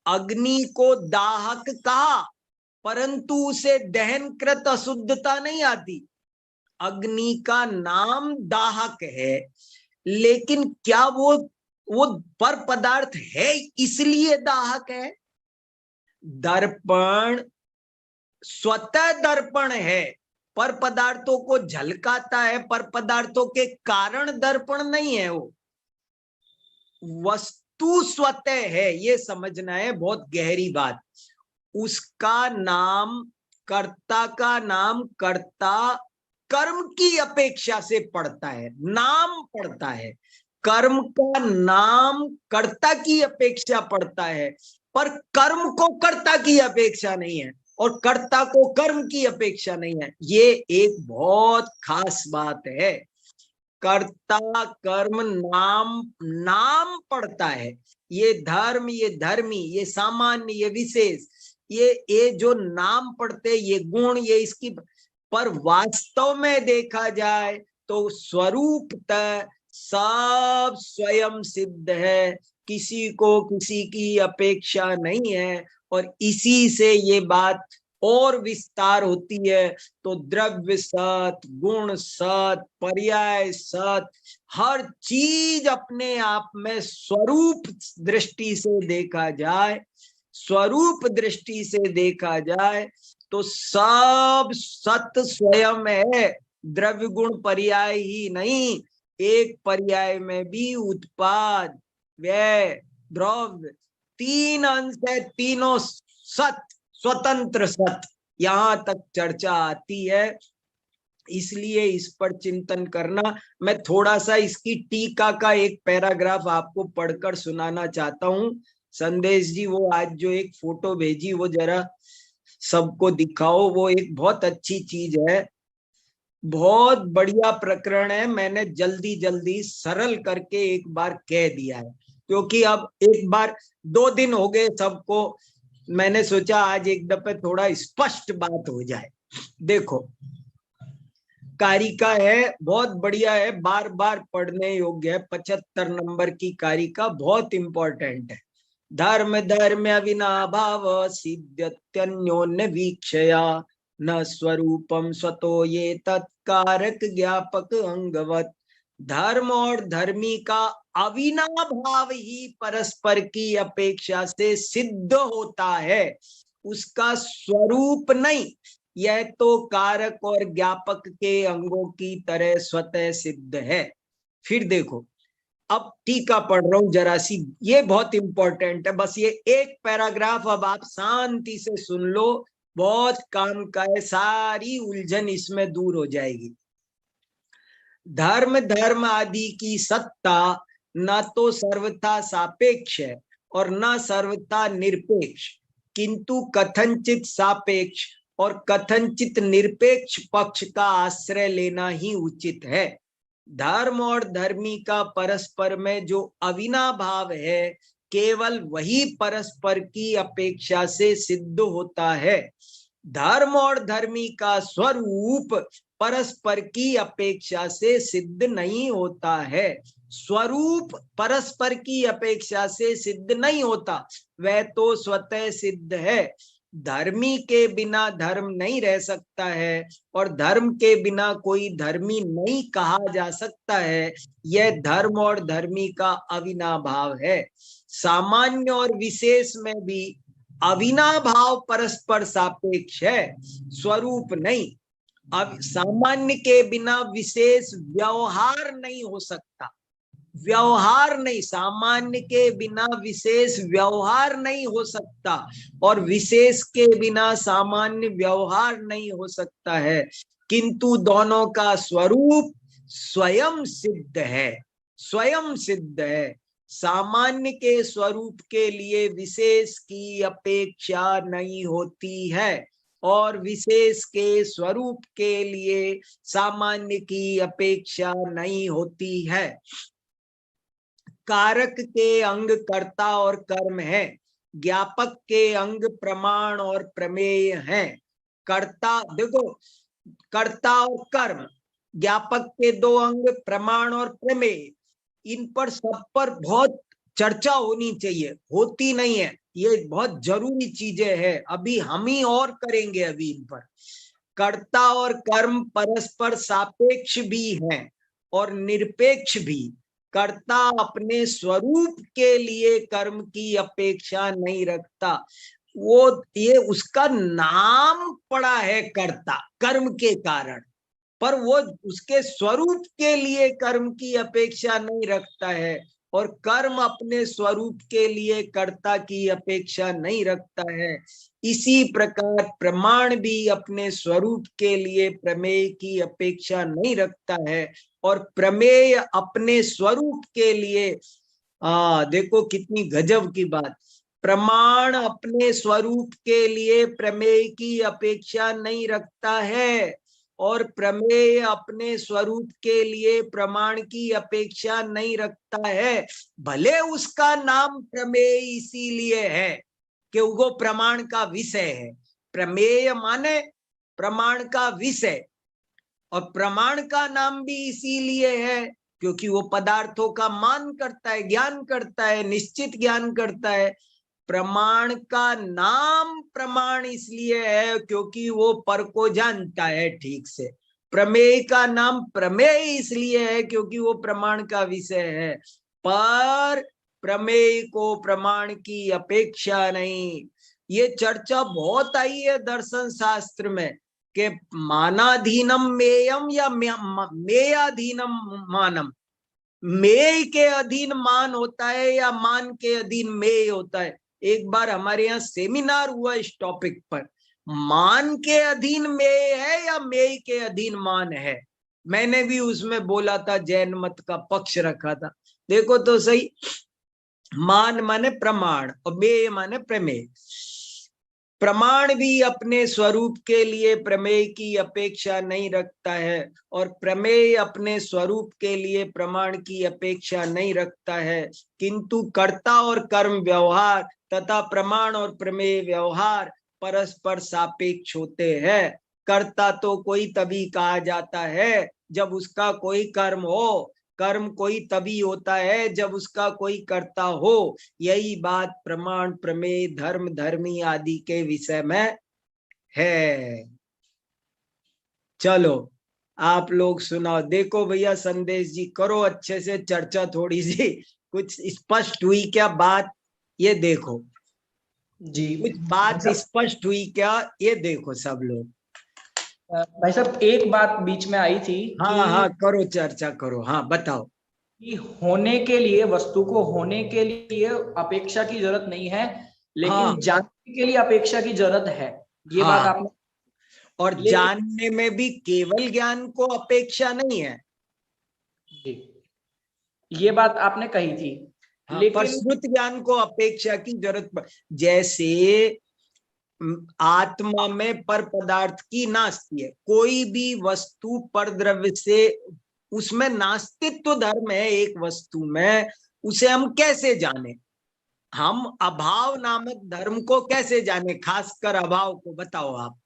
अग्नि को दाहक कहा, परंतु उसे दहनकृत अशुद्धता नहीं आती। अग्नि का नाम दाहक है, लेकिन क्या वो पर पदार्थ है इसलिए दाहक है? दर्पण स्वतः दर्पण है, पर पदार्थों को झलकाता है, पर पदार्थों के कारण दर्पण नहीं है। वो वस्तु स्वतः है, ये समझना है, बहुत गहरी बात। उसका नाम, कर्ता का नाम कर्ता कर्म की अपेक्षा से पड़ता है, नाम पड़ता है। कर्म का नाम कर्ता की अपेक्षा पड़ता है, पर कर्म को कर्ता की अपेक्षा नहीं है, और कर्ता को कर्म की अपेक्षा नहीं है। ये एक बहुत खास बात है। कर्ता कर्म नाम पड़ता है। ये धर्म, ये धर्मी, ये सामान्य, ये विशेष, ये जो नाम पड़ते, ये गुण, ये इसकी, पर वास्तव में देखा जाए तो स्वरूपतः सब स्वयं सिद्ध है, किसी को किसी की अपेक्षा नहीं है। और इसी से ये बात और विस्तार होती है। तो द्रव्य सत, गुण सत, पर्याय सत, हर चीज अपने आप में स्वरूप दृष्टि से देखा जाए, स्वरूप दृष्टि से देखा जाए तो सब सत स्वयं है, द्रव्य गुण पर्याय ही नहीं। एक पर्याय में भी उत्पाद, व्यय, द्रव्य 3 अंश है, तीनों सत, स्वतंत्र सत, यहां तक चर्चा आती है। इसलिए इस पर चिंतन करना। मैं थोड़ा सा इसकी टीका का एक पैराग्राफ आपको पढ़कर सुनाना चाहता हूं। संदेश जी, वो आज जो एक फोटो भेजी वो जरा सबको दिखाओ, वो एक बहुत अच्छी चीज है, बहुत बढ़िया प्रकरण है। मैंने जल्दी जल्दी सरल करके एक बार कह दिया है, क्योंकि अब एक बार 2 दिन हो गए सबको, मैंने सोचा आज एक दफे थोड़ा स्पष्ट बात हो जाए। देखो, कारिका है, बहुत बढ़िया है, बार बार पढ़ने योग्य है। 75 नंबर की कारिका बहुत इंपॉर्टेंट है। धर्म धर्म अविनाभाव सिद्ध्यन्योन्य वीक्षया न स्वरूपम स्वतो ये तत्कारक ज्ञापक अंगवत। धर्म और धर्मी का अविनाभाव ही परस्पर की अपेक्षा से सिद्ध होता है, उसका स्वरूप नहीं। यह तो कारक और ज्ञापक के अंगों की तरह स्वतः सिद्ध है। फिर देखो, अब टीका पढ़ रहा हूं जरा सी, ये बहुत इंपॉर्टेंट है। बस ये एक पैराग्राफ अब आप शांति से सुन लो, बहुत काम का है, सारी उलझन इसमें दूर हो जाएगी। धर्म धर्म आदि की सत्ता न तो सर्वथा सापेक्ष है और न सर्वथा निरपेक्ष, किंतु कथनचित सापेक्ष और कथनचित निरपेक्ष पक्ष का आश्रय लेना ही उचित है। धर्म और धर्मी का परस्पर में जो अविनाभाव है, केवल वही परस्पर की अपेक्षा से सिद्ध होता है। धर्म और धर्मी का स्वरूप परस्पर की अपेक्षा से सिद्ध नहीं होता है। स्वरूप परस्पर की अपेक्षा से सिद्ध नहीं होता, वह तो स्वतः सिद्ध है। धर्मी के बिना धर्म नहीं रह सकता है और धर्म के बिना कोई धर्मी नहीं कहा जा सकता है। यह धर्म और धर्मी का अविनाभाव है। सामान्य और विशेष में भी अविनाभाव परस्पर सापेक्ष है, स्वरूप नहीं। अब सामान्य के बिना विशेष व्यवहार नहीं हो सकता, व्यवहार नहीं, सामान्य के बिना विशेष व्यवहार नहीं हो सकता और विशेष के बिना सामान्य व्यवहार नहीं हो सकता है। किंतु दोनों का स्वरूप स्वयं सिद्ध है, स्वयं सिद्ध है। सामान्य के स्वरूप के लिए विशेष की अपेक्षा नहीं होती है और विशेष के स्वरूप के लिए सामान्य की अपेक्षा नहीं होती है। कारक के अंग कर्ता और कर्म है, ज्ञापक के अंग प्रमाण और प्रमेय हैं। कर्ता देखो, कर्ता और कर्म, ज्ञापक के दो अंग प्रमाण और प्रमेय, इन पर सब पर बहुत चर्चा होनी चाहिए, होती नहीं है, ये बहुत जरूरी चीजें हैं, अभी हम ही और करेंगे अभी इन पर। कर्ता और कर्म परस्पर सापेक्ष भी हैं और निरपेक्ष भी। कर्ता अपने स्वरूप के लिए कर्म की अपेक्षा नहीं रखता, वो ये उसका नाम पड़ा है कर्ता कर्म के कारण, पर वो उसके स्वरूप के लिए कर्म की अपेक्षा नहीं रखता है और कर्म अपने स्वरूप के लिए कर्ता की अपेक्षा नहीं रखता है। इसी प्रकार प्रमाण भी अपने स्वरूप के लिए प्रमेय की अपेक्षा नहीं रखता है और प्रमेय अपने स्वरूप के लिए देखो कितनी गजब की बात, प्रमाण अपने स्वरूप के लिए प्रमेय की अपेक्षा नहीं रखता है और प्रमेय अपने स्वरूप के लिए प्रमाण की अपेक्षा नहीं रखता है। भले उसका नाम प्रमेय इसीलिए है कि वो प्रमाण का विषय है, प्रमेय माने प्रमाण का विषय, और प्रमाण का नाम भी इसीलिए है क्योंकि वो पदार्थों का मान करता है, ज्ञान करता है, निश्चित ज्ञान करता है। प्रमाण का नाम प्रमाण इसलिए है क्योंकि वो पर को जानता है ठीक से। प्रमेय का नाम प्रमेय इसलिए है क्योंकि वो प्रमाण का विषय है, पर प्रमेय को प्रमाण की अपेक्षा नहीं। ये चर्चा बहुत आई है दर्शन शास्त्र में कि मानाधीनम मेयम या मेयाधीनम मानम, मेय के अधीन मान होता है या मान के अधीन मेय होता है। एक बार हमारे यहाँ सेमिनार हुआ इस टॉपिक पर, मान के अधीन मेय है या मेय के अधीन मान है। मैंने भी उसमें बोला था, जैन मत का पक्ष रखा था। देखो तो सही, मान माने प्रमाण और मेय माने प्रमेय। प्रमाण भी अपने स्वरूप के लिए प्रमेय की अपेक्षा नहीं रखता है और प्रमेय अपने स्वरूप के लिए प्रमाण की अपेक्षा नहीं रखता है। किंतु कर्ता और कर्म व्यवहार तथा प्रमाण और प्रमेय व्यवहार परस्पर सापेक्ष होते हैं। कर्ता तो कोई तभी कहा जाता है जब उसका कोई कर्म हो, कर्म कोई तभी होता है जब उसका कोई कर्ता हो। यही बात प्रमाण प्रमेय धर्म धर्मी आदि के विषय में है। चलो आप लोग सुनाओ। देखो भैया संदेश जी, करो अच्छे से चर्चा, थोड़ी सी कुछ स्पष्ट हुई क्या बात, ये देखो जी कुछ बात स्पष्ट हुई क्या, ये देखो सब लोग। भाई साहब एक बात बीच में आई थी हाँ हाँ करो चर्चा करो, हाँ बताओ। कि होने के लिए, वस्तु को होने के लिए अपेक्षा की जरूरत नहीं है, लेकिन जानने के लिए अपेक्षा की जरूरत है। ये बात आपने, और जानने में भी केवल ज्ञान को अपेक्षा नहीं है जी ये बात आपने कही थी। लेकिन श्रुत ज्ञान को अपेक्षा की जरूरत, जैसे आत्मा में पर पदार्थ की नास्ती है, कोई भी वस्तु पर द्रव्य से उसमें नास्तित्व धर्म है एक वस्तु में, उसे हम कैसे जाने। हम अभाव नामक धर्म को कैसे जाने, खासकर अभाव को बताओ आप।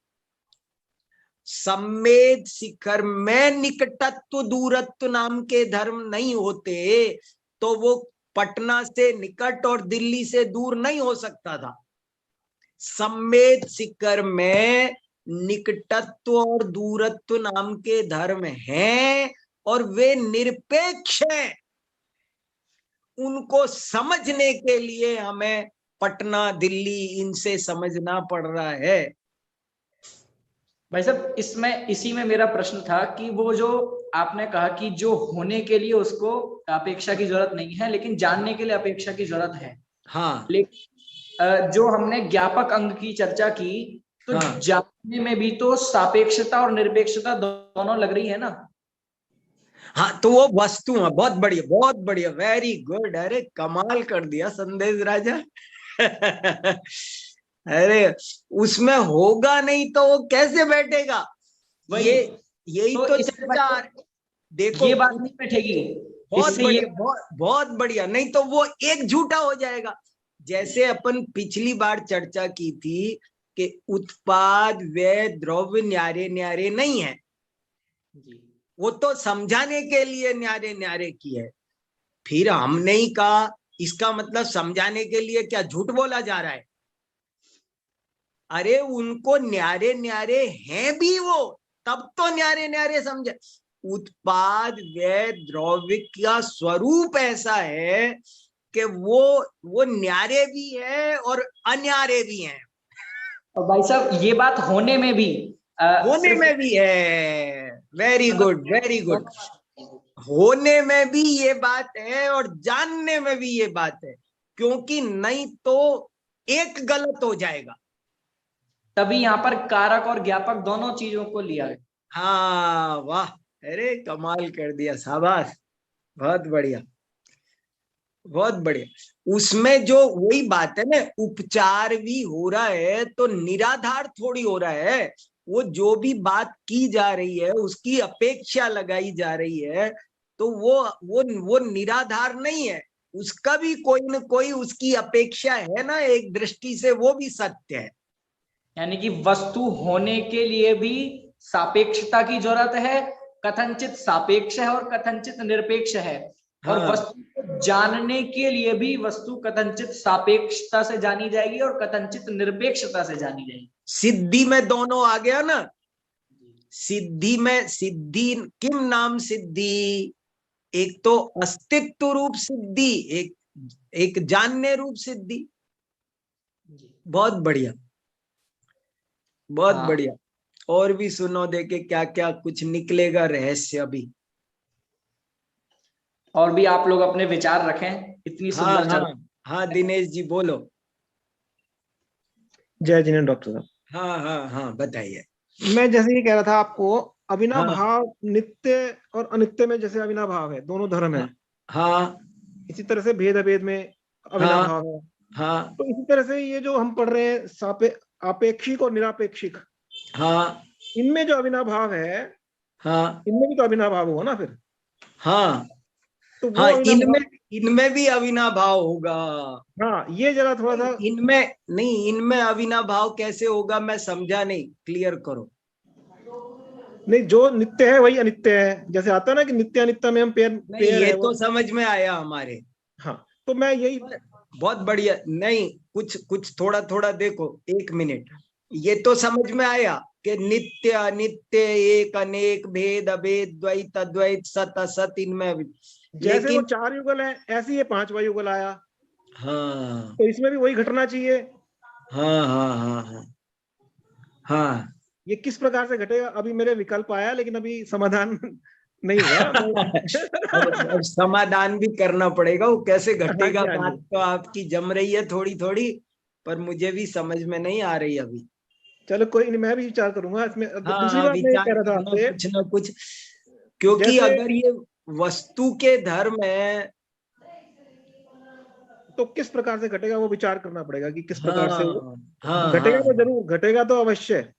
सम्मेद शिखर में निकटत्व दूरत्व नाम के धर्म नहीं होते तो वो पटना से निकट और दिल्ली से दूर नहीं हो सकता था। सम्मेद शिखर में निकटत्व और दूरत्व नाम के धर्म हैं और वे निरपेक्ष हैं। उनको समझने के लिए हमें पटना दिल्ली इनसे समझना पड़ रहा है। भाई साहब, इसमें इसी में मेरा प्रश्न था कि वो जो आपने कहा कि जो होने के लिए उसको अपेक्षा की जरूरत नहीं है, लेकिन जानने के लिए अपेक्षा की जरूरत है। हाँ, लेकिन जो हमने ज्ञापक अंग की चर्चा की, तो हाँ, जानने में भी तो सापेक्षता और निरपेक्षता दोनों लग रही है ना। हाँ, तो वो वस्तु है। बहुत बढ़िया, बहुत बढ़िया, वेरी गुड। अरे कमाल कर दिया संदेश राजा। अरे उसमें होगा नहीं तो वो कैसे बैठेगा? ये यही तो चर्चा। देखो ये बात नहीं बैठेगी। बहुत बढ़िया, बहुत बढ़िया। नहीं तो वो एक झूठा हो जाएगा। जैसे अपन पिछली बार चर्चा की थी कि उत्पाद व्यय द्रव्य न्यारे न्यारे नहीं है, वो तो समझाने के लिए न्यारे न्यारे की है। फिर हमने ही कहा इसका मतलब समझाने के लिए क्या झूठ बोला जा रहा है? अरे उनको न्यारे न्यारे हैं भी वो, तब तो न्यारे न्यारे समझे। उत्पाद व्यय द्रव्य का स्वरूप ऐसा है कि वो न्यारे भी है और अन्यारे भी हैं। और भाई साहब ये बात होने में भी है। Very good, very good. होने में भी ये बात है और जानने में भी ये बात है, क्योंकि नहीं तो एक गलत हो जाएगा। तभी यहाँ पर कारक और ज्ञापक दोनों चीजों को लिया है। हाँ, वाह, अरे कमाल कर दिया, शाबाश, बहुत बढ़िया, बहुत बढ़िया। उसमें जो वही बात है ना, उपचार भी हो रहा है तो निराधार थोड़ी हो रहा है। वो जो भी बात की जा रही है उसकी अपेक्षा लगाई जा रही है, तो वो निराधार नहीं है। उसका भी कोई न कोई उसकी अपेक्षा है ना, एक दृष्टि से वो भी सत्य है। यानी कि वस्तु होने के लिए भी सापेक्षता की जरूरत है, कथनचित सापेक्ष है और कथनचित निरपेक्ष है। हाँ। और वस्तु को जानने के लिए भी वस्तु कथनचित सापेक्षता से जानी जाएगी और कथनचित निरपेक्षता से जानी जाएगी। सिद्धि में दोनों आ गया ना। सिद्धि में सिद्धि किम नाम सिद्धि, एक तो अस्तित्व रूप सिद्धि, एक जानने रूप सिद्धि। बहुत बढ़िया, बहुत बढ़िया। और भी सुनो, देखे क्या क्या कुछ निकलेगा रहस्य अभी। और भी आप लोग अपने विचार रखें, इतनी सुंदर हाँ, दिनेश जी बोलो। जय जिनेन्द्र डॉक्टर साहब। हाँ हाँ हाँ, बताइए। मैं जैसे ये कह रहा था आपको, अविनाव भाव नित्य और अनित्य में जैसे अविनाव भाव है, दोनों धर्म है। हाँ, इसी तरह से भेद अभेद में अविनाव भाव है। हाँ, तो इसी तरह से ये जो हम पढ़ रहे हैं आपेक्षिक और निरापेक्षिक, हाँ, इनमें जो अविनाव भाव है, हाँ, इनमें भी तो अविनाव भाव होगा ना फिर। हाँ, तो वो हाँ, इनमें भी अविनाव भाव होगा। हाँ, ये जरा थोड़ा सा इनमें नहीं, इनमें अविनाव भाव कैसे होगा, मैं समझा नहीं, क्लियर करो। नहीं, जो नित्य है वही अनित्य है। जैसे आता है ना कि नित्य अनित्य में हम पेयर ये तो समझ में आया हमारे। हाँ, तो मैं यही बहुत बढ़िया। नहीं, कुछ थोड़ा थोड़ा देखो, एक मिनट। ये तो समझ में आया कि नित्य अनित्य, एक अनेक, भेद अभेद, द्वैत अद्वैत, सत असत, इनमें जैसे वो 4 युगल है, ऐसे ही 5वां युगल आया। हाँ, तो इसमें भी वही घटना चाहिए। हाँ, हाँ, हाँ, हाँ, हाँ। ये किस प्रकार से घटेगा, अभी मेरे विकल्प आया लेकिन अभी समाधान नहीं हुआ। अब समाधान भी करना पड़ेगा, वो कैसे घटेगा। हाँ जी। बात तो आपकी जम रही है थोड़ी थोड़ी, पर मुझे भी समझ में नहीं आ रही अभी। चलो कोई नहीं, मैं भी विचार करूंगा इसमें। दूसरी बात मैं विचार कह रहा था आपसे, कुछ ना कुछ, क्योंकि अगर ये वस्तु के धर्म है तो किस प्रकार से घटेगा वो विचार करना पड़ेगा कि किस प्रकार से घटेगा। तो जरूर घटेगा, तो अवश्य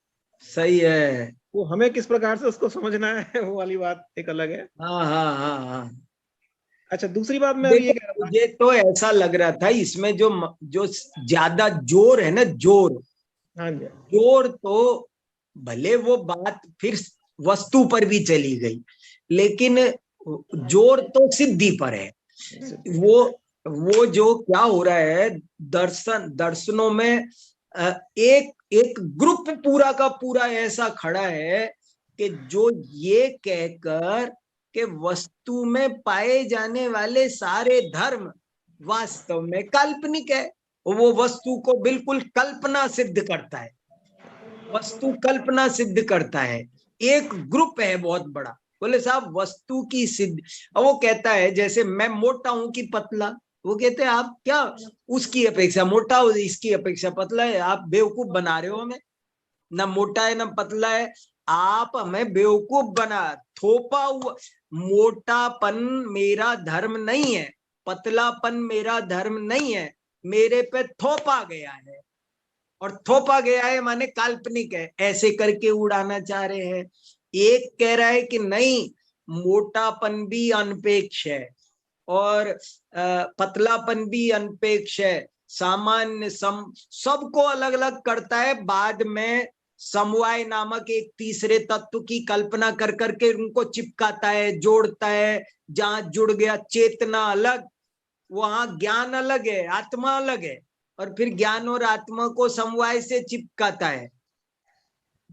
सही है। वो हमें किस प्रकार से उसको समझना है, वो वाली बात एक अलग है। हाँ हाँ हाँ हाँ। अच्छा, दूसरी बात मैं अभी ये कह रहा था, मुझे तो ऐसा लग रहा था इसमें जो जो ज्यादा जोर है ना, जोर हाँ जी, जोर तो भले वो बात फिर वस्तु पर भी चली गई, लेकिन जोर तो सिद्धि पर है। वो जो क्या हो रहा है दर्शनों में, एक एक ग्रुप पूरा का पूरा ऐसा खड़ा है कि जो ये कहकर कि वस्तु में पाए जाने वाले सारे धर्म वास्तव में काल्पनिक है, वो वस्तु को बिल्कुल कल्पना सिद्ध करता है, वस्तु कल्पना सिद्ध करता है। एक ग्रुप है बहुत बड़ा, बोले साहब वस्तु की सिद्ध, वो कहता है जैसे मैं मोटा हूं कि पतला, वो कहते हैं आप क्या उसकी अपेक्षा मोटा हो, इसकी अपेक्षा पतला है, आप बेवकूफ बना रहे हो हमें, ना मोटा है ना पतला है, आप हमें बेवकूफ बना, थोपा हुआ। मोटापन मेरा धर्म नहीं है, पतलापन मेरा धर्म नहीं है, मेरे पे थोपा गया है, और थोपा गया है माने काल्पनिक है, ऐसे करके उड़ाना चाह रहे हैं। एक कह रहा है कि नहीं, मोटापन भी अनपेक्ष है और पतलापन भी अनपेक्ष है, सामान्य सबको अलग अलग करता है, बाद में समवाय नामक एक तीसरे तत्व की कल्पना कर करके उनको चिपकाता है, जोड़ता है, जहां जुड़ गया चेतना अलग, वहां ज्ञान अलग है, आत्मा अलग है, और फिर ज्ञान और आत्मा को समवाय से चिपकाता है,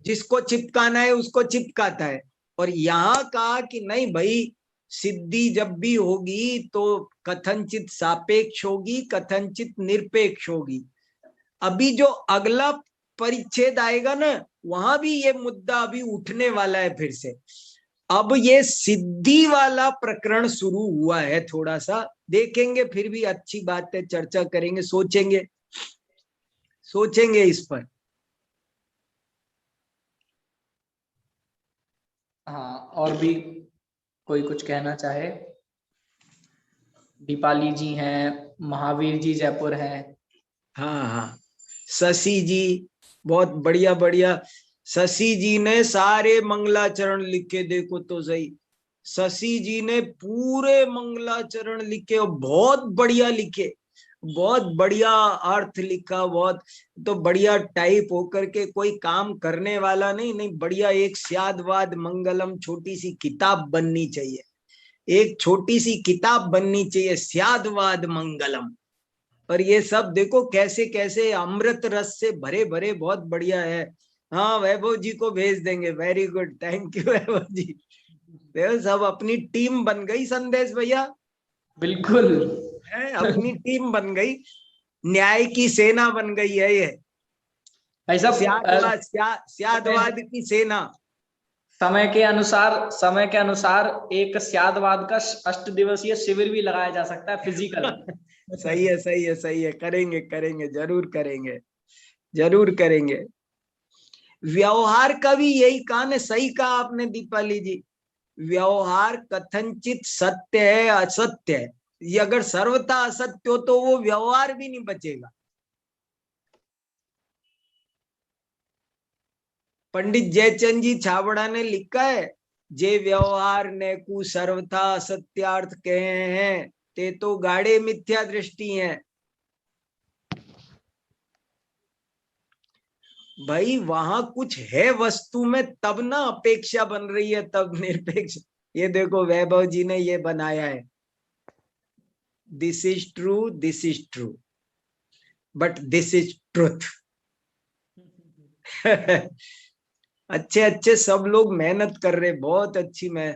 जिसको चिपकाना है उसको चिपकाता है। और यहाँ कहा कि नहीं भाई, सिद्धि जब भी होगी तो कथनचित सापेक्ष होगी, कथनचित निरपेक्ष होगी। अभी जो अगला परिच्छेद आएगा ना, वहां भी ये मुद्दा अभी उठने वाला है फिर से। अब ये सिद्धि वाला प्रकरण शुरू हुआ है, थोड़ा सा देखेंगे, फिर भी अच्छी बात है, चर्चा करेंगे, सोचेंगे इस पर। हाँ, और भी कोई कुछ कहना चाहे? दीपाली जी हैं, महावीर जी जयपुर हैं। हाँ, शशि जी बहुत बढ़िया बढ़िया, शशि जी ने सारे मंगलाचरण लिखे, देखो तो सही, शशि जी ने पूरे मंगलाचरण लिखे और बहुत बढ़िया लिखे, बहुत बढ़िया अर्थ लिखा, बहुत तो बढ़िया टाइप होकर के, कोई काम करने वाला नहीं, बढ़िया एक स्यादवाद मंगलम छोटी सी किताब बननी चाहिए, एक छोटी सी किताब बननी चाहिए, स्यादवाद मंगलम। और ये सब देखो कैसे कैसे अमृत रस से भरे भरे, बहुत बढ़िया है। हाँ, वैभव जी को भेज देंगे, वेरी गुड, थैंक यू वैभव जी। देखो सब अपनी टीम बन गई, संदेश भैया बिल्कुल है, अपनी टीम बन गई, न्याय की सेना बन गई है ये, भाई साहब, स्यादवाद की सेना। समय के अनुसार एक स्यादवाद का 8 दिवसीय शिविर भी लगाया जा सकता है, फिजिकल। सही है, सही है, सही है, करेंगे, जरूर करेंगे। व्यवहार का भी यही कहा, सही कहा आपने दीपाली जी, व्यवहार कथनचित सत्य है, असत्य है, ये अगर सर्वथा असत्य हो तो वो व्यवहार भी नहीं बचेगा। पंडित जयचंद जी छाबड़ा ने लिखा है, जे व्यवहार ने कु सर्वथा असत्यार्थ कहे हैं, ते तो गाढ़े मिथ्या दृष्टि है। भाई वहां कुछ है वस्तु में, तब ना अपेक्षा बन रही है, तब निरपेक्ष। ये देखो वैभव जी ने ये बनाया है, this is true but this is truth. अच्छे सब लोग मेहनत कर रहे, बहुत अच्छी में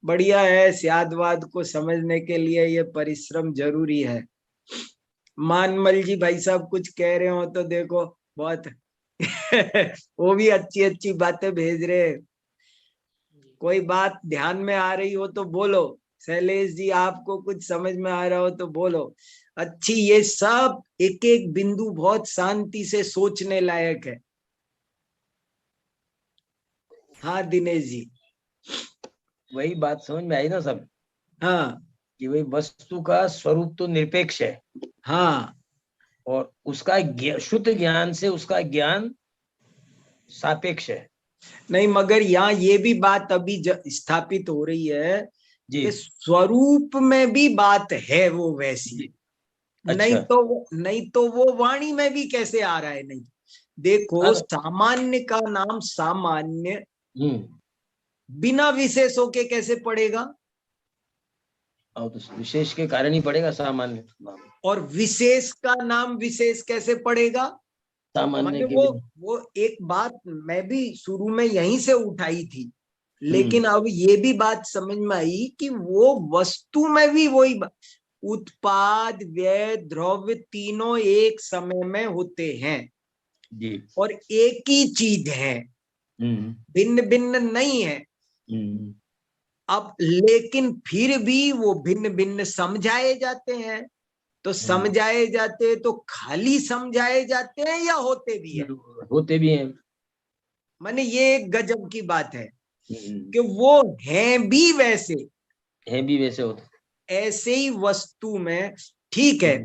बढ़िया है, स्यादवाद को समझने के लिए ये परिश्रम जरूरी है। मानमल जी भाई साहब कुछ कह रहे हो तो देखो, बहुत वो भी अच्छी बातें भेज रहे, कोई बात ध्यान में आ रही हो तो बोलो, शैलेश जी आपको कुछ समझ में आ रहा हो तो बोलो। अच्छी, ये सब एक एक बिंदु बहुत शांति से सोचने लायक है। हाँ दिनेश जी, वही बात समझ में आई ना सब, हाँ कि वही वस्तु का स्वरूप तो निरपेक्ष है, हाँ, और उसका शुद्ध ज्ञान से उसका ज्ञान सापेक्ष है। नहीं मगर यहाँ ये भी बात अभी स्थापित हो रही है जी। कि स्वरूप में भी बात है वो वैसी। अच्छा। नहीं तो वो वाणी में भी कैसे आ रहा है? नहीं, देखो सामान्य का नाम सामान्य बिना विशेषों के कैसे पड़ेगा? और तो विशेष के कारण ही पड़ेगा सामान्य नाम। और विशेष का नाम विशेष कैसे पड़ेगा? सामान्य के वो एक बात मैं भी शुरू में यहीं से उठाई थी, लेकिन अब ये भी बात समझ में आई कि वो वस्तु में भी वही उत्पाद, व्यय, द्रव्य तीनों एक समय में होते हैं जी। और एक ही चीज है, भिन्न भिन्न नहीं है। अब लेकिन फिर भी वो भिन्न भिन्न समझाए जाते हैं। तो समझाए जाते हैं तो खाली समझाए जाते हैं या होते भी हैं? होते भी हैं। माने ये एक गजब की बात है कि वो हैं भी वैसे होते। ऐसे ही वस्तु में ठीक है,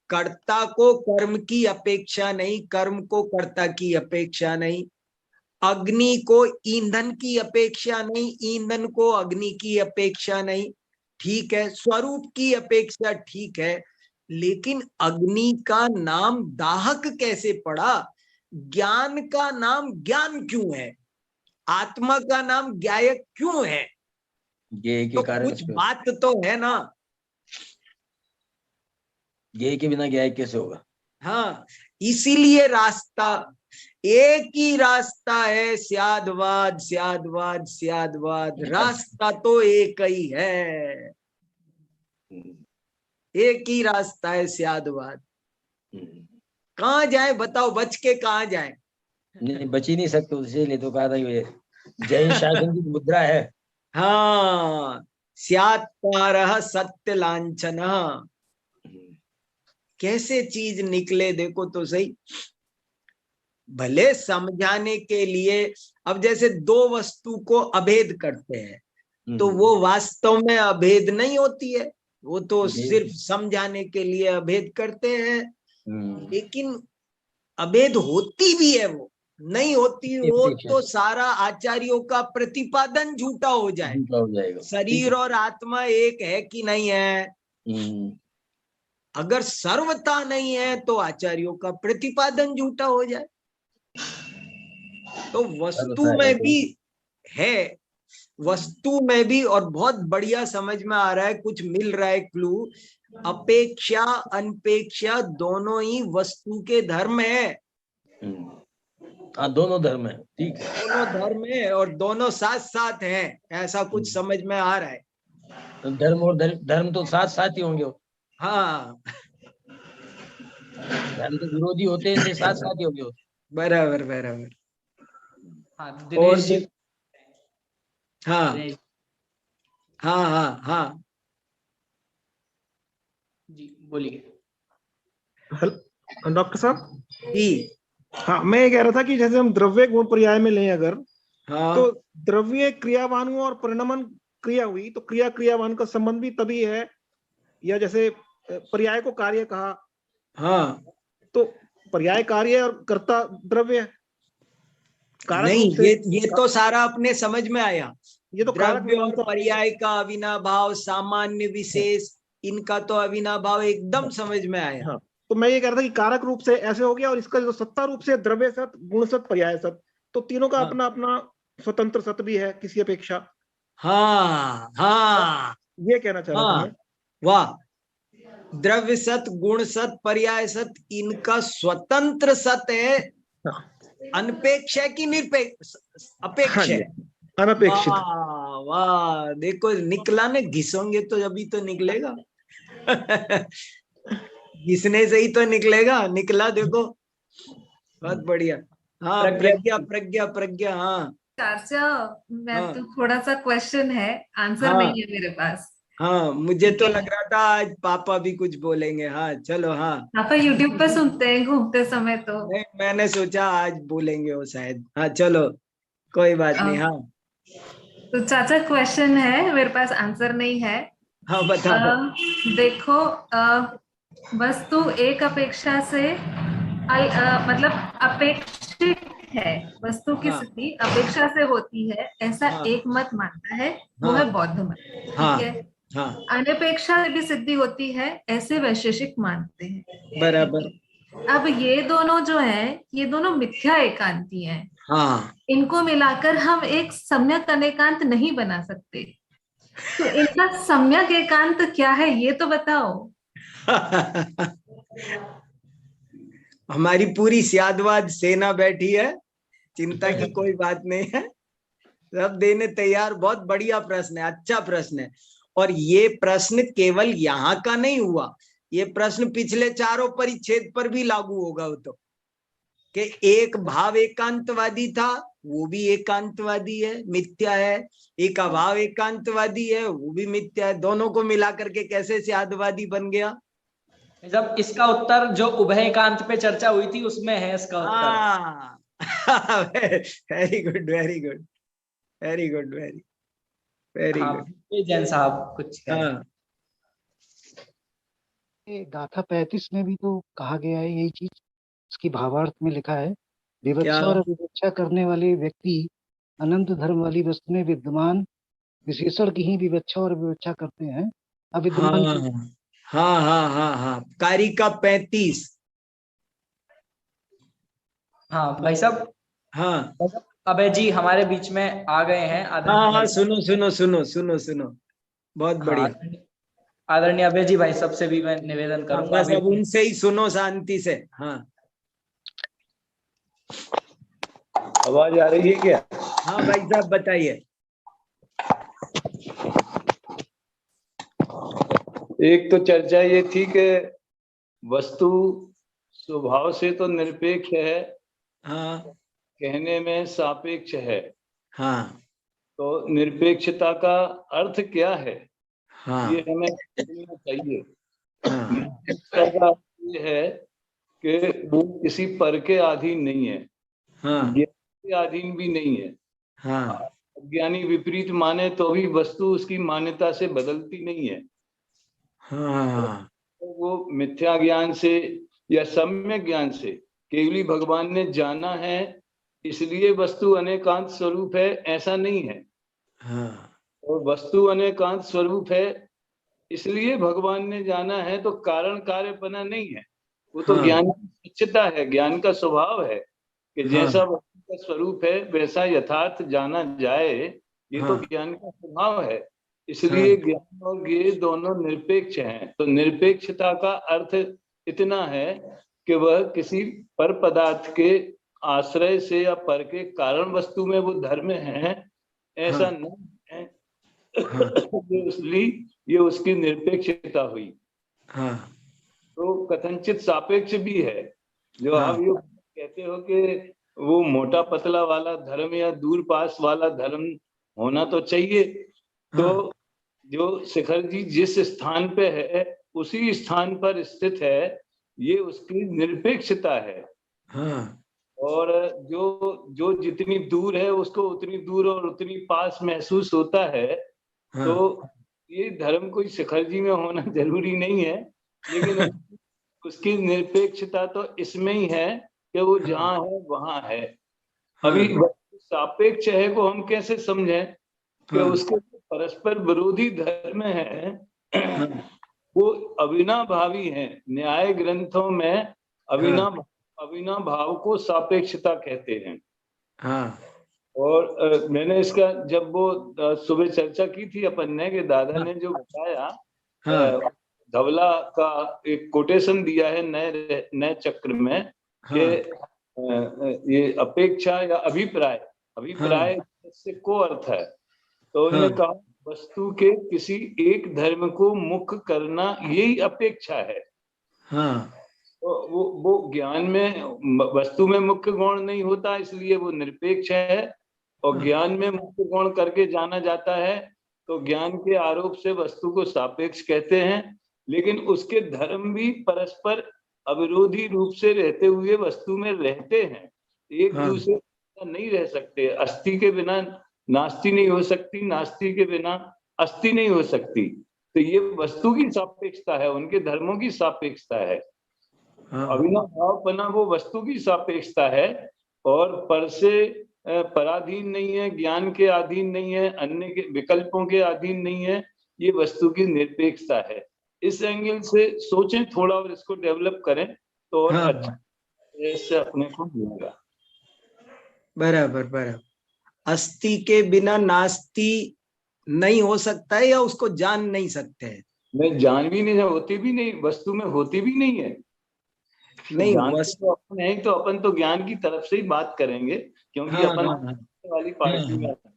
कर्ता को कर्म की अपेक्षा नहीं, कर्म को कर्ता की अपेक्षा नहीं, अग्नि को ईंधन की अपेक्षा नहीं, ईंधन को अग्नि की अपेक्षा नहीं, ठीक है, स्वरूप की अपेक्षा ठीक है, लेकिन अग्नि का नाम दाहक कैसे पड़ा? ज्ञान का नाम ज्ञान क्यों है? आत्मा का नाम ज्ञायक क्यों है? ज्ञेय के तो कारण कुछ बात तो है ना। ज्ञेय के बिना ज्ञायक कैसे होगा? हाँ, इसीलिए रास्ता एक ही रास्ता है, स्यादवाद स्यादवाद स्यादवाद। रास्ता तो एक ही है, एक ही रास्ता है, स्यादवाद। कहाँ जाए बताओ, बच के कहाँ जाए? नहीं, बच ही नहीं सकते, इसीलिए तो कहा था ये जैन शासन की मुद्रा है। हाँ, स्यात्कारः सत्य लांछनः। कैसे चीज निकले देखो तो सही। भले समझाने के लिए, अब जैसे दो वस्तु को अभेद करते हैं तो वो वास्तव में अभेद नहीं होती है, वो तो सिर्फ समझाने के लिए अभेद करते हैं। लेकिन अभेद होती भी है, वो नहीं होती हो तो सारा आचार्यों का प्रतिपादन झूठा हो जाएगा। शरीर और आत्मा एक है कि नहीं है? अगर सर्वता नहीं है तो आचार्यों का प्रतिपादन झूठा हो जाए। तो वस्तु में भी है, वस्तु में भी, और बहुत बढ़िया समझ में आ रहा है, कुछ मिल रहा है क्लू। अपेक्षा अनपेक्षा दोनों ही वस्तु के धर्म है। हाँ, दोनों धर्म है, ठीक है, दोनों धर्म है और दोनों साथ साथ हैं, ऐसा कुछ समझ में आ रहा है। तो धर्म और धर्म तो साथ साथ ही होंगे। हाँ, धर्म तो विरोधी होते हैं, साथ साथ ही होंगे। बराबर बराबर। हाँ, और हाँ हाँ हाँ हाँ जी बोलिए। डॉक्टर साहब जी। हाँ, मैं ये कह रहा था कि जैसे हम द्रव्य गुण पर्याय में लें अगर, हाँ, तो द्रव्य क्रियावान हुआ और परिणमन क्रिया हुई, तो क्रिया क्रियावान का संबंध भी तभी है, या जैसे पर्याय को कार्य कहा, हाँ, तो पर्याय कार्य और कर्ता द्रव्य नहीं, ये तो सारा अपने समझ में आया। ये तो द्रव्य और पर्याय का अविनाभाव, सामान्य विशेष, इनका तो अविनाभाव एकदम समझ में आया। हाँ, तो मैं ये कह रहा था कि कारक रूप से ऐसे हो गया, और इसका जो सत्ता रूप से द्रव्य सत, गुण सत, पर्याय सत, तो तीनों का अपना अपना स्वतंत्र सत भी है किसी अपेक्षा। हाँ हाँ, ये कहना चाह रहा था मैं। वाह, द्रव्य सत, गुण सत, पर्याय सत, इनका स्वतंत्र सत है। अनपेक्ष है कि निरपेक्ष? अपेक्ष है, अनपेक्षित। वाह वाह, देखो निकला ना, घिसोगे तो अभी तो निकलेगा। घिसने से ही तो निकलेगा, निकला देखो, बहुत बढ़िया। हाँ, प्रज्ञा प्रज्ञा प्रज्ञा। हाँ चाचा, मैं तो थोड़ा सा क्वेश्चन है, आंसर नहीं है मेरे पास। हाँ, मुझे तो लग रहा था आज पापा भी कुछ बोलेंगे। हाँ चलो। हाँ, पापा यूट्यूब पे सुनते हैं घूमते समय, तो नहीं, मैंने सोचा आज बोलेंगे वो शायद। हाँ चलो, कोई बात नहीं। हाँ तो चाचा क्वेश्चन है, मेरे पास आंसर नहीं है। हाँ बताओ। देखो, वस्तु एक अपेक्षा से मतलब अपेक्षित है, वस्तु की हाँ। सिद्धि अपेक्षा से होती है, ऐसा हाँ। एक मत मानता है, वो हाँ। है बौद्ध मत। हाँ। ठीक है। हाँ अनपेक्षा से भी सिद्धि होती है, ऐसे वैशेषिक मानते हैं। बराबर। अब ये दोनों जो है, ये दोनों मिथ्या एकांती हैं। हाँ इनको मिलाकर हम एक सम्यक अनेकांत नहीं बना सकते। तो इनका सम्यक एकांत क्या है, ये तो बताओ। हमारी पूरी स्यादवाद सेना बैठी है, चिंता की कोई बात नहीं है, सब देने तैयार। बहुत बढ़िया प्रश्न है, अच्छा प्रश्न है। और ये प्रश्न केवल यहाँ का नहीं हुआ, ये प्रश्न पिछले चारों परिच्छेद पर भी लागू होगा। वो तो कि एक भाव एकांतवादी था, वो भी एकांतवादी है, मिथ्या है। एक अभाव एकांतवादी है, वो भी मिथ्या है। दोनों को मिला करके कैसे स्यादवादी बन गया? जब इसका उत्तर जो उभय एकांत पे चर्चा हुई थी उसमें है इसका उत्तर। हाँ very good, very good, very good, very हाँ गुड। जैन साहब कुछ कह रहे हैं। हाँ ये गाथा 35 में भी तो कहा गया है यही चीज। उसकी भावार्थ में लिखा है, क्या? विवक्षा और विवक्षा करने वाले व्यक्ति अनंत धर्म वाली वस्तु में विद्यमान विशेषण की ही विवक्षा और विवक्षा करते हैं, अविद्यमान की। हाँ हाँ हाँ हाँ, कारिका 35। हाँ भाई साहब। हाँ अभय जी हमारे बीच में आ गए हैं। हाँ हाँ, सुनो सुनो सुनो सुनो सुनो, बहुत बढ़िया। आदरणीय अभय जी, भाई सबसे भी मैं निवेदन हाँ, करूंगा बस अब उनसे ही सुनो शांति से। हाँ आवाज आ रही है क्या? हाँ भाई साहब बताइए। एक तो चर्चा ये थी कि वस्तु स्वभाव से तो निरपेक्ष है, हाँ कहने में सापेक्ष है। हाँ तो निरपेक्षता का अर्थ क्या है, हाँ ये हमें समझना चाहिए। हाँ निरपेक्षता का अर्थ ये है कि वो किसी पर के अधीन नहीं है, हाँ ज्ञान के अधीन भी नहीं है। हाँ अज्ञानी विपरीत माने तो भी वस्तु उसकी मान्यता से बदलती नहीं है। हाँ तो वो मिथ्या ज्ञान से या सम्यक ज्ञान से केवली भगवान ने जाना है इसलिए वस्तु अनेकांत स्वरूप है, ऐसा नहीं है। हाँ और वस्तु अनेकांत स्वरूप है इसलिए भगवान ने जाना है, तो कारण कार्यपना नहीं है। वो तो ज्ञान की सच्चता है, ज्ञान का स्वभाव है कि जैसा वस्तु का स्वरूप है वैसा यथार्थ जाना जाए। ये तो ज्ञान का स्वभाव है, इसलिए ज्ञान और ये दोनों निरपेक्ष हैं। तो निरपेक्षता का अर्थ इतना है कि वह किसी पर पदार्थ के आश्रय से या पर के कारण वस्तु में वो धर्म है, ऐसा नहीं है। इसलिए ये उसकी निरपेक्षता हुई। तो कथनचित सापेक्ष भी है। जो आप ये कहते हो कि वो मोटा पतला वाला धर्म या दूर पास वाला धर्म होना तो चाहिए, तो जो शिखर जी जिस स्थान पे है उसी स्थान पर स्थित है, ये उसकी निरपेक्षता है। और जो जितनी दूर है उसको उतनी दूर और उतनी पास महसूस होता है। तो ये धर्म कोई शिखर जी में होना जरूरी नहीं है, लेकिन उसकी निरपेक्षता तो इसमें ही है कि वो जहाँ है वहां है। अभी सापेक्ष है को हम कैसे समझें कि उसके परस्पर विरोधी धर्म है, वो अविनाभावी है। न्याय ग्रंथों में अविनाभाव को सापेक्षता कहते हैं। और मैंने इसका जब वो सुबह चर्चा की थी अपन ने कि दादा ने जो बताया, धवला का एक कोटेशन दिया है नए चक्र में कि ये अपेक्षा या अभिप्राय से को अर्थ है। तो उन्होंने कहा वस्तु के किसी एक धर्म को मुख्य करना यही अपेक्षा है। तो वो ज्ञान में वस्तु में मुख्य गुण नहीं होता, इसलिए वो निरपेक्ष है। और ज्ञान में मुख्य गुण करके जाना जाता है, तो ज्ञान के आरोप से वस्तु को सापेक्ष कहते हैं। लेकिन उसके धर्म भी परस्पर अविरोधी रूप से रहते हुए वस्तु में रहते हैं, एक दूसरे नहीं रह सकते। अस्थि के बिना नास्ति नहीं हो सकती, नास्ति के बिना अस्थि नहीं हो सकती। तो ये वस्तु की सापेक्षता है, उनके धर्मों की सापेक्षता है। अविनाभावपना वो वस्तु की सापेक्षता है, और पर से पराधीन नहीं है, ज्ञान के अधीन नहीं है, अन्य के विकल्पों के अधीन नहीं है, ये वस्तु की निरपेक्षता है। इस एंगल से सोचें थोड़ा और इसको डेवलप करें तो और अच्छा इससे अपने को मिलेगा। बराबर बराबर। अस्ति के बिना नास्ति नहीं हो सकता है या उसको जान नहीं सकते हैं? नहीं, जान भी नहीं, होती भी नहीं, वस्तु में होती भी नहीं है। नहीं, वस्तु अपन है तो अपन तो ज्ञान की तरफ से ही बात करेंगे, क्योंकि अपन वाली पार्टी में आते हैं।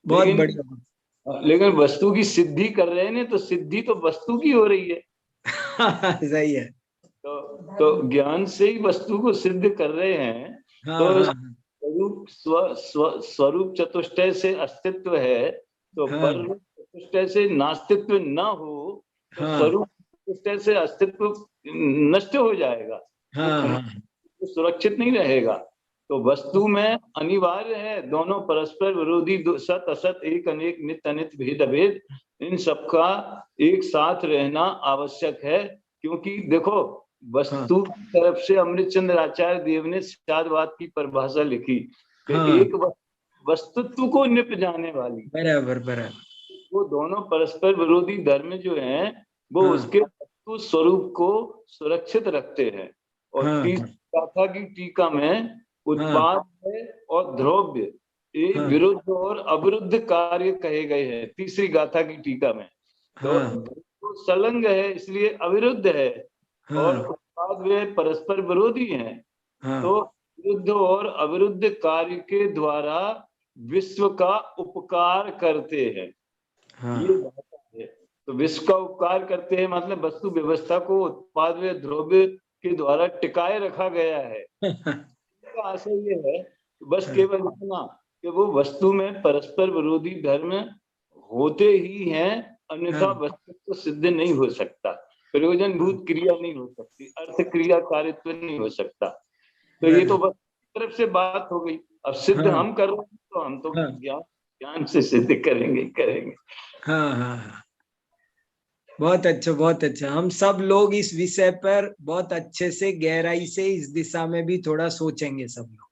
बहुत बढ़िया। लेकिन वस्तु की सिद्धि कर रहे हैं तो सिद्धि तो वस्तु की हो रही है। सही है। तो ज्ञान से ही वस्तु को सिद्ध कर रहे हैं। तो स्वरूप चतुष्टय से अस्तित्व है, तो पर चतुष्टय से नास्तित्व न हो तो स्वरूप चतुष्टय से अस्तित्व नष्ट हो जाएगा, तो सुरक्षित नहीं रहेगा। तो वस्तु में अनिवार्य है दोनों परस्पर विरोधी सत असत, एक अनेक, नित्य अनित्य, भेद अभेद, इन सबका एक साथ रहना आवश्यक है। क्योंकि देखो वस्तु की तरफ से अमृतचंद्र आचार्य देव ने शादवाद की परिभाषा लिखी कि एक वस्तुत्व को निप जाने वाली। बराबर बराबर। वो दोनों परस्पर विरोधी धर्म जो हैं वो उसके वस्तु स्वरूप को सुरक्षित रखते हैं। और तीसरी गाथा की टीका में उत्पाद है और द्रव्य एक विरुद्ध और अविरुद्ध कार्य कहे गए हैं। तीसरी गाथा की टीका में तो संलग्न है इसलिए अविरुद्ध है, और उत्पाद वे परस्पर विरोधी हैं। तो विरुद्ध और अविरुद्ध कार्य के द्वारा विश्व का उपकार करते हैं। ये गाथा है। तो विश्व का उपकार करते हैं मतलब वस्तु व्यवस्था को उत्पाद व द्रव्य के द्वारा टिकाए रखा गया है। आशय ये है बस केवल इतना कि वो वस्तु में परस्पर विरोधी धर्म होते ही हैं, अन्यथा वस्तु तो सिद्ध नहीं हो सकता, प्रयोजनभूत क्रिया नहीं हो सकती, अर्थ क्रिया कारित्व नहीं हो सकता। तो ये तो बस तरफ से बात हो गई। अब सिद्ध हम कर रहे हैं तो हम तो ज्ञान से सिद्ध करेंगे। बहुत अच्छा, बहुत अच्छा। हम सब लोग इस विषय पर बहुत अच्छे से गहराई से इस दिशा में भी थोड़ा सोचेंगे सब लोग।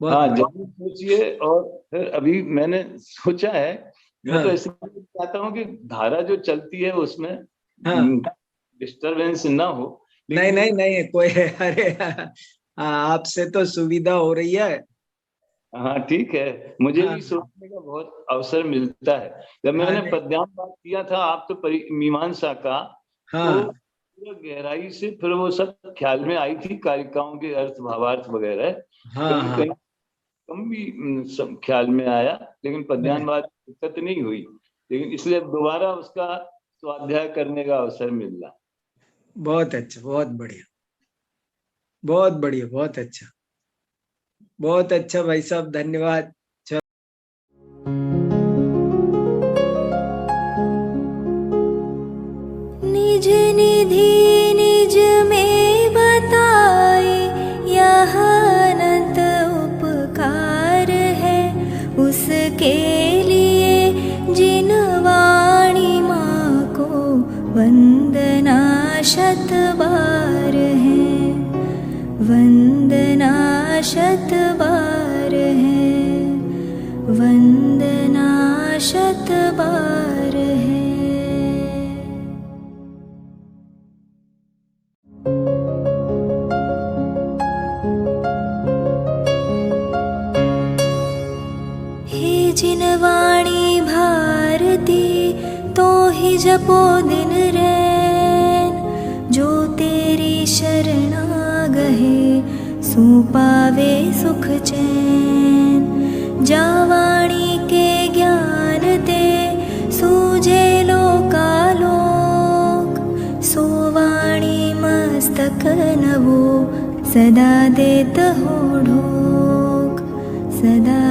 जरूर सोचिए। और फिर अभी मैंने सोचा है, मैं तो इसलिए चाहता हूँ कि धारा जो चलती है उसमें डिस्टरबेंस ना हो। नहीं कोई, अरे आपसे तो सुविधा हो रही है। हाँ ठीक है, मुझे भी सोचने का बहुत अवसर मिलता है। जब मैंने पद्यांत बात किया था आप तो मीमांसा का, तो गहराई से फिर वो सब ख्याल में आई थी, कारिकाओं के अर्थ भावार्थ वगैरह कहीं कम भी सब ख्याल में आया, लेकिन पद्यांत बात दिक्कत नहीं हुई। लेकिन इसलिए दोबारा उसका स्वाध्याय करने का अवसर मिल रहा। बहुत अच्छा, बहुत बढ़िया, बहुत बढ़िया, बहुत अच्छा, बहुत अच्छा भाई साहब, धन्यवाद। निज निधि निज में बताए यह अनंत उपकार है, उसके लिए जिन वाणी माँ को वंदना शत बार है, वंदना शत बार है, वंदना शत बार है। हे जिन वाणी भारती तो ही जपो दिन रैन, जो तेरी शरणा गहे सो पावे सुख चैन। जा वाणी के ज्ञान ते सूझे लोकालोक, सो वाणी मस्तक नवो सदा देत हो ढोक, सदा